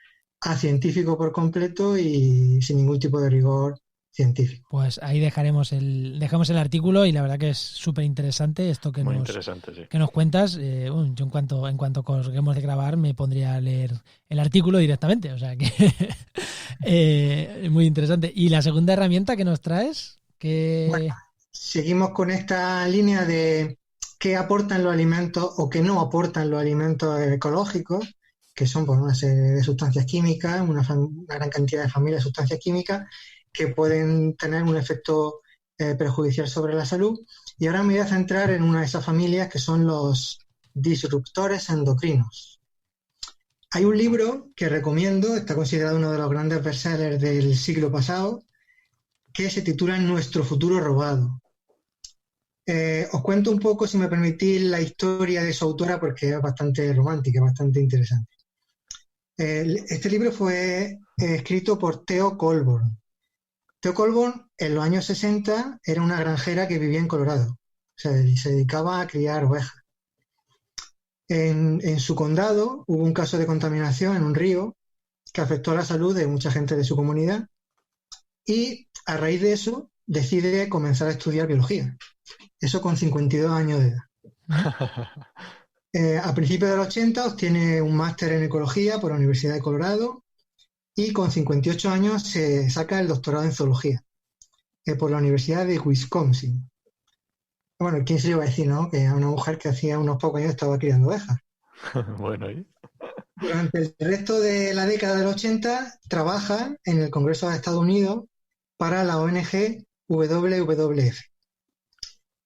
científico por completo y sin ningún tipo de rigor científico. Pues ahí dejamos el artículo y la verdad que es súper interesante esto que nos cuentas. Yo en cuanto colguemos de grabar me pondría a leer el artículo directamente, o sea que muy interesante. ¿Y la segunda herramienta que nos traes? Bueno, seguimos con esta línea de qué aportan los alimentos o qué no aportan los alimentos ecológicos, que son pues, una serie de sustancias químicas, una gran cantidad de familias de sustancias químicas que pueden tener un efecto perjudicial sobre la salud. Y ahora me voy a centrar en una de esas familias que son los disruptores endocrinos. Hay un libro que recomiendo, está considerado uno de los grandes bestsellers del siglo pasado, que se titula Nuestro futuro robado. Os cuento un poco, si me permitís, la historia de su autora porque es bastante romántica, bastante interesante. Este libro fue escrito por Theo Colborn. Theo Colborn, en los años 60, era una granjera que vivía en Colorado. O sea, se dedicaba a criar ovejas. En su condado hubo un caso de contaminación en un río que afectó a la salud de mucha gente de su comunidad y a raíz de eso decide comenzar a estudiar biología. Eso con 52 años de edad. A principios de los 80 obtiene un máster en ecología por la Universidad de Colorado y con 58 años se saca el doctorado en zoología por la Universidad de Wisconsin. Bueno, ¿quién se le iba a decir, no? Que a una mujer que hacía unos pocos años estaba criando ovejas. Bueno, ¿y? Durante el resto de la década del 80 trabaja en el Congreso de Estados Unidos para la ONG WWF.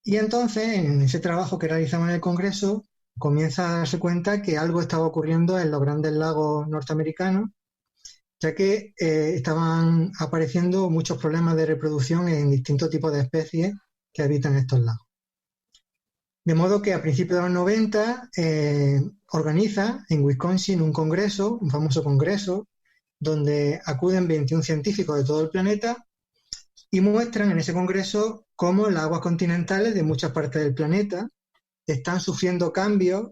Y entonces, en ese trabajo que realizaba en el Congreso, comienza a darse cuenta que algo estaba ocurriendo en los grandes lagos norteamericanos, ya que estaban apareciendo muchos problemas de reproducción en distintos tipos de especies que habitan estos lagos. De modo que a principios de los 90 organiza en Wisconsin un congreso, un famoso congreso, donde acuden 21 científicos de todo el planeta y muestran en ese congreso cómo las aguas continentales de muchas partes del planeta están sufriendo cambios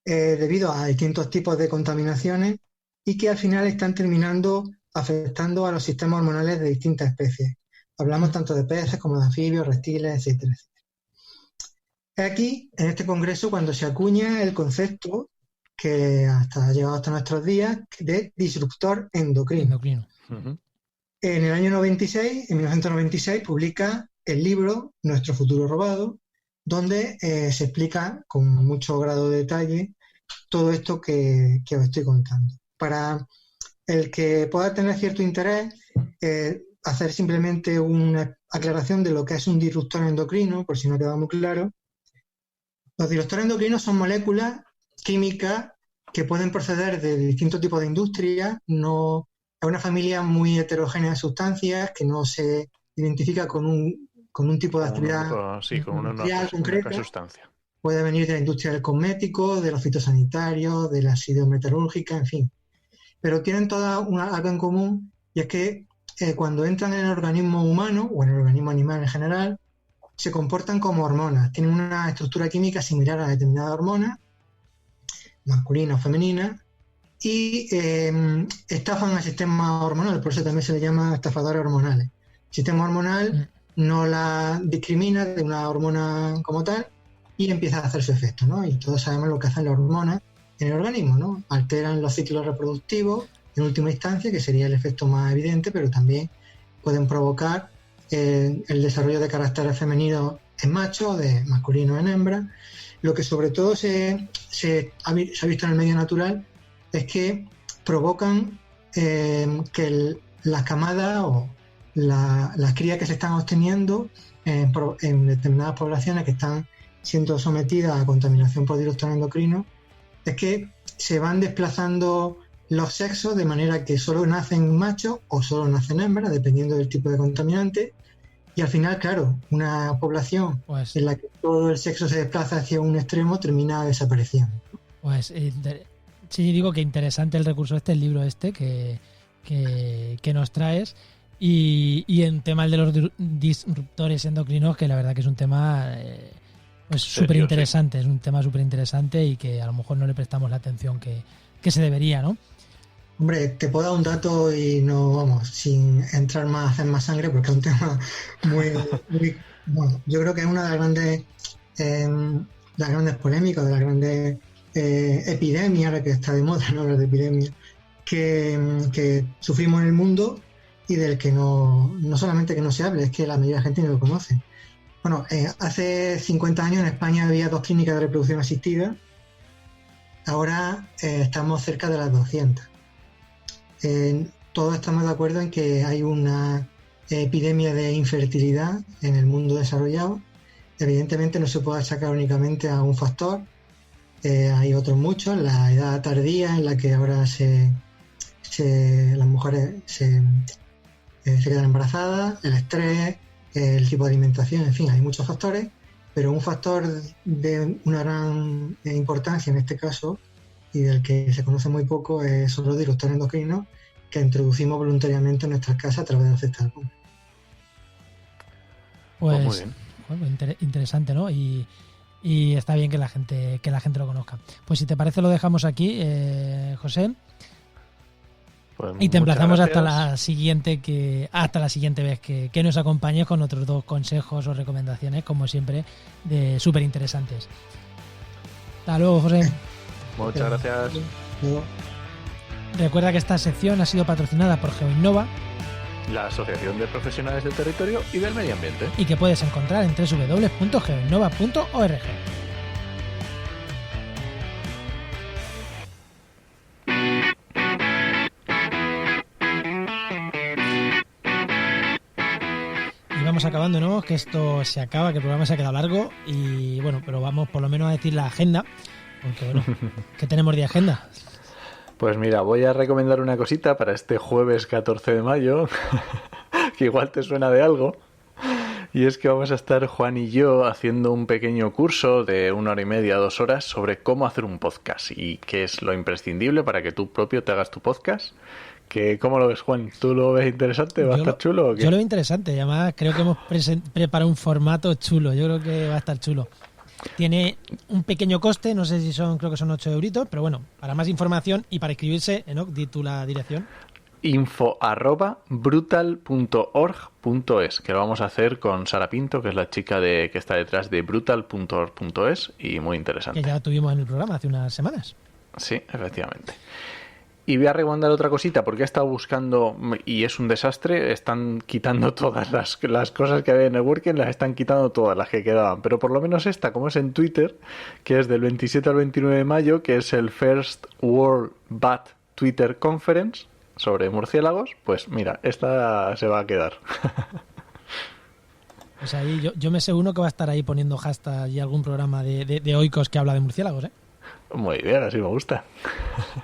debido a distintos tipos de contaminaciones y que al final están terminando afectando a los sistemas hormonales de distintas especies. Hablamos tanto de peces como de anfibios, reptiles, etcétera. Aquí, en este congreso, cuando se acuña el concepto que ha llegado hasta nuestros días de disruptor endocrino. Uh-huh. En el año 96, en 1996, publica el libro Nuestro futuro robado, donde se explica con mucho grado de detalle todo esto que os estoy contando. Para el que pueda tener cierto interés, hacer simplemente una aclaración de lo que es un disruptor endocrino, por si no queda muy claro. Los disruptores endocrinos son moléculas químicas que pueden proceder de distintos tipos de industrias, no es una familia muy heterogénea de sustancias que no se identifica con un tipo de actividad concreta. Sustancia. Puede venir de la industria del cosmético, de los fitosanitarios, de la ácido metalúrgica, en fin. Pero tienen todas algo en común, y es que cuando entran en el organismo humano o en el organismo animal en general, se comportan como hormonas. Tienen una estructura química similar a determinadas hormonas, masculina o femenina, y estafan al sistema hormonal, por eso también se le llama estafadores hormonales. El sistema hormonal no la discrimina de una hormona como tal y empieza a hacer su efecto, ¿no? Y todos sabemos lo que hacen las hormonas en el organismo, ¿no? Alteran los ciclos reproductivos en última instancia, que sería el efecto más evidente, pero también pueden provocar el desarrollo de caracteres femeninos en machos, de masculinos en hembras. Lo que sobre todo se ha visto en el medio natural es que provocan que las camadas o las crías que se están obteniendo en determinadas poblaciones que están siendo sometidas a contaminación por disruptor endocrino, es que se van desplazando los sexos de manera que solo nacen machos o solo nacen hembras, dependiendo del tipo de contaminante. Y al final, claro, una población en la que todo el sexo se desplaza hacia un extremo termina desapareciendo. Pues sí, digo que interesante el recurso el libro que nos traes. Y en tema de los disruptores endocrinos, que la verdad que es un tema pues súper interesante, sí. Es un tema súper interesante y que a lo mejor no le prestamos la atención que se debería, ¿no? Hombre, te puedo dar un dato y no, vamos, sin entrar más, hacer más sangre, porque es un tema muy bueno, yo creo que es una de las grandes polémicas, de las grandes epidemias, ahora que está de moda, ¿no? Hablar de epidemias, que sufrimos en el mundo y del que no solamente que no se hable, es que la mayoría de la gente no lo conoce. Bueno, hace 50 años en España había 2 clínicas de reproducción asistida, ahora estamos cerca de las 200. Todos estamos de acuerdo en que hay una epidemia de infertilidad en el mundo desarrollado. Evidentemente no se puede achacar únicamente a un factor, hay otros muchos, la edad tardía en la que ahora las mujeres se quedan embarazadas, el estrés, el tipo de alimentación, en fin, hay muchos factores, pero un factor de una gran importancia en este caso y del que se conoce muy poco son los disruptores endocrinos que introducimos voluntariamente en nuestras casas a través del cesta de compra. Pues muy bien. Bueno, interesante, ¿no? Y está bien que la gente lo conozca. Pues si te parece lo dejamos aquí, José. Pues y te emplazamos gracias. hasta la siguiente vez que nos acompañes con otros 2 consejos o recomendaciones, como siempre, de súper interesantes. Hasta luego, José. Muchas gracias. Luego, Recuerda que esta sección ha sido patrocinada por GeoInnova La Asociación de Profesionales del Territorio y del Medio Ambiente. y que puedes encontrar en www.geoinnova.org. Y vamos acabando, ¿no? Que esto se acaba, que el programa se ha quedado largo y bueno, pero vamos por lo menos a decir la agenda, porque bueno, ¿qué tenemos de agenda? Pues mira, voy a recomendar una cosita para este jueves 14 de mayo, que igual te suena de algo. Y es que vamos a estar Juan y yo haciendo un pequeño curso de 1 hora y media, 2 horas sobre cómo hacer un podcast y qué es lo imprescindible para que tú propio te hagas tu podcast. ¿Cómo lo ves, Juan? ¿Tú lo ves interesante? ¿Va a estar chulo o qué? Yo lo veo interesante, y además creo que hemos preparado un formato chulo, yo creo que va a estar chulo. Tiene un pequeño coste, no sé si creo que son 8 euritos, pero bueno, para más información y para inscribirse, Enoch, di tú la dirección. info@brutal.org.es, que lo vamos a hacer con Sara Pinto, que es la chica que está detrás de brutal.org.es, y muy interesante. Que ya tuvimos en el programa hace unas semanas. Sí, efectivamente. Y voy a recomendar otra cosita, porque he estado buscando y es un desastre. Están quitando todas las cosas que había en el Working, las están quitando todas las que quedaban. Pero por lo menos esta, como es en Twitter, que es del 27 al 29 de mayo, que es el First World Bat Twitter Conference sobre murciélagos, pues mira, esta se va a quedar. Pues ahí yo me sé uno que va a estar ahí poniendo hashtag y algún programa de Oikos que habla de murciélagos, ¿eh? Muy bien, así me gusta.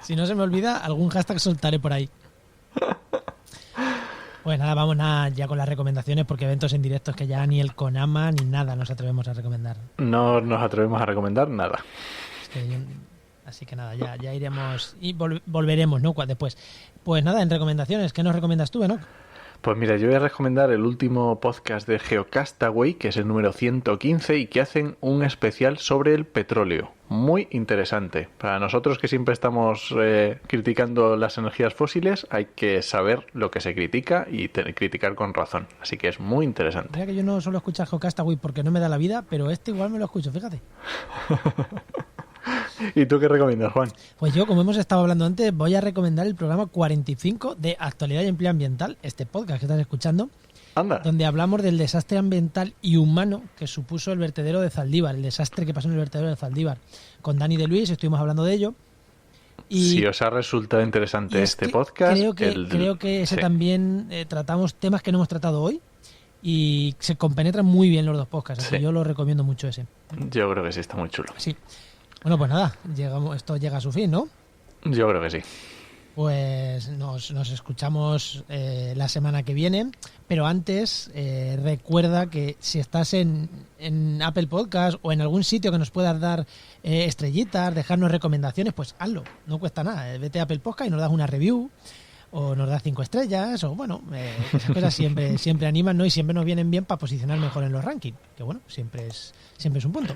Si no se me olvida, algún hashtag soltaré por ahí. Pues nada, vamos ya con las recomendaciones, porque eventos en directo es que ya ni el Konama ni nada nos atrevemos a recomendar. No nos atrevemos a recomendar nada. Así que nada, ya iremos y volveremos, ¿no? Después. Pues nada, en recomendaciones, ¿qué nos recomiendas tú, Enoch? Pues mira, yo voy a recomendar el último podcast de Geocastaway, que es el número 115, y que hacen un especial sobre el petróleo. Muy interesante. Para nosotros que siempre estamos criticando las energías fósiles, hay que saber lo que se critica y criticar con razón. Así que es muy interesante. Mira que yo no suelo escuchar Geocastaway porque no me da la vida, pero este igual me lo escucho, fíjate. ¿Y tú qué recomiendas, Juan? Pues yo, como hemos estado hablando antes, voy a recomendar el programa 45 de Actualidad y Empleo Ambiental, este podcast que estás escuchando, Anda. donde hablamos del desastre ambiental y humano que supuso el vertedero de Zaldívar, el desastre que pasó en el vertedero de Zaldívar. Con Dani de Luis estuvimos hablando de ello. Y si os ha resultado interesante este podcast... Creo que ese sí. También tratamos temas que no hemos tratado hoy y se compenetran muy bien los 2 podcasts, así que yo lo recomiendo mucho ese. Yo creo que sí, está muy chulo. Sí. Bueno, pues nada, esto llega a su fin, ¿no? Yo creo que sí. Pues nos escuchamos la semana que viene, pero antes recuerda que si estás en Apple Podcast o en algún sitio que nos puedas dar estrellitas, dejarnos recomendaciones, pues hazlo, no cuesta nada. Vete a Apple Podcast y nos das una review o nos das 5 estrellas o bueno, esas cosas siempre animan, ¿no? Y siempre nos vienen bien para posicionar mejor en los rankings, que bueno, siempre es un punto.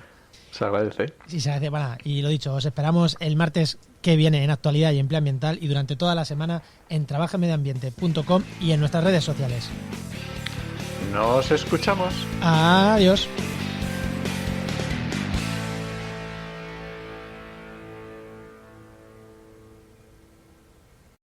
Se agradece. Sí, se agradece. Bueno, y lo dicho, os esperamos el martes que viene en Actualidad y Empleo Ambiental y durante toda la semana en trabajamedioambiente.com y en nuestras redes sociales. Nos escuchamos. Adiós.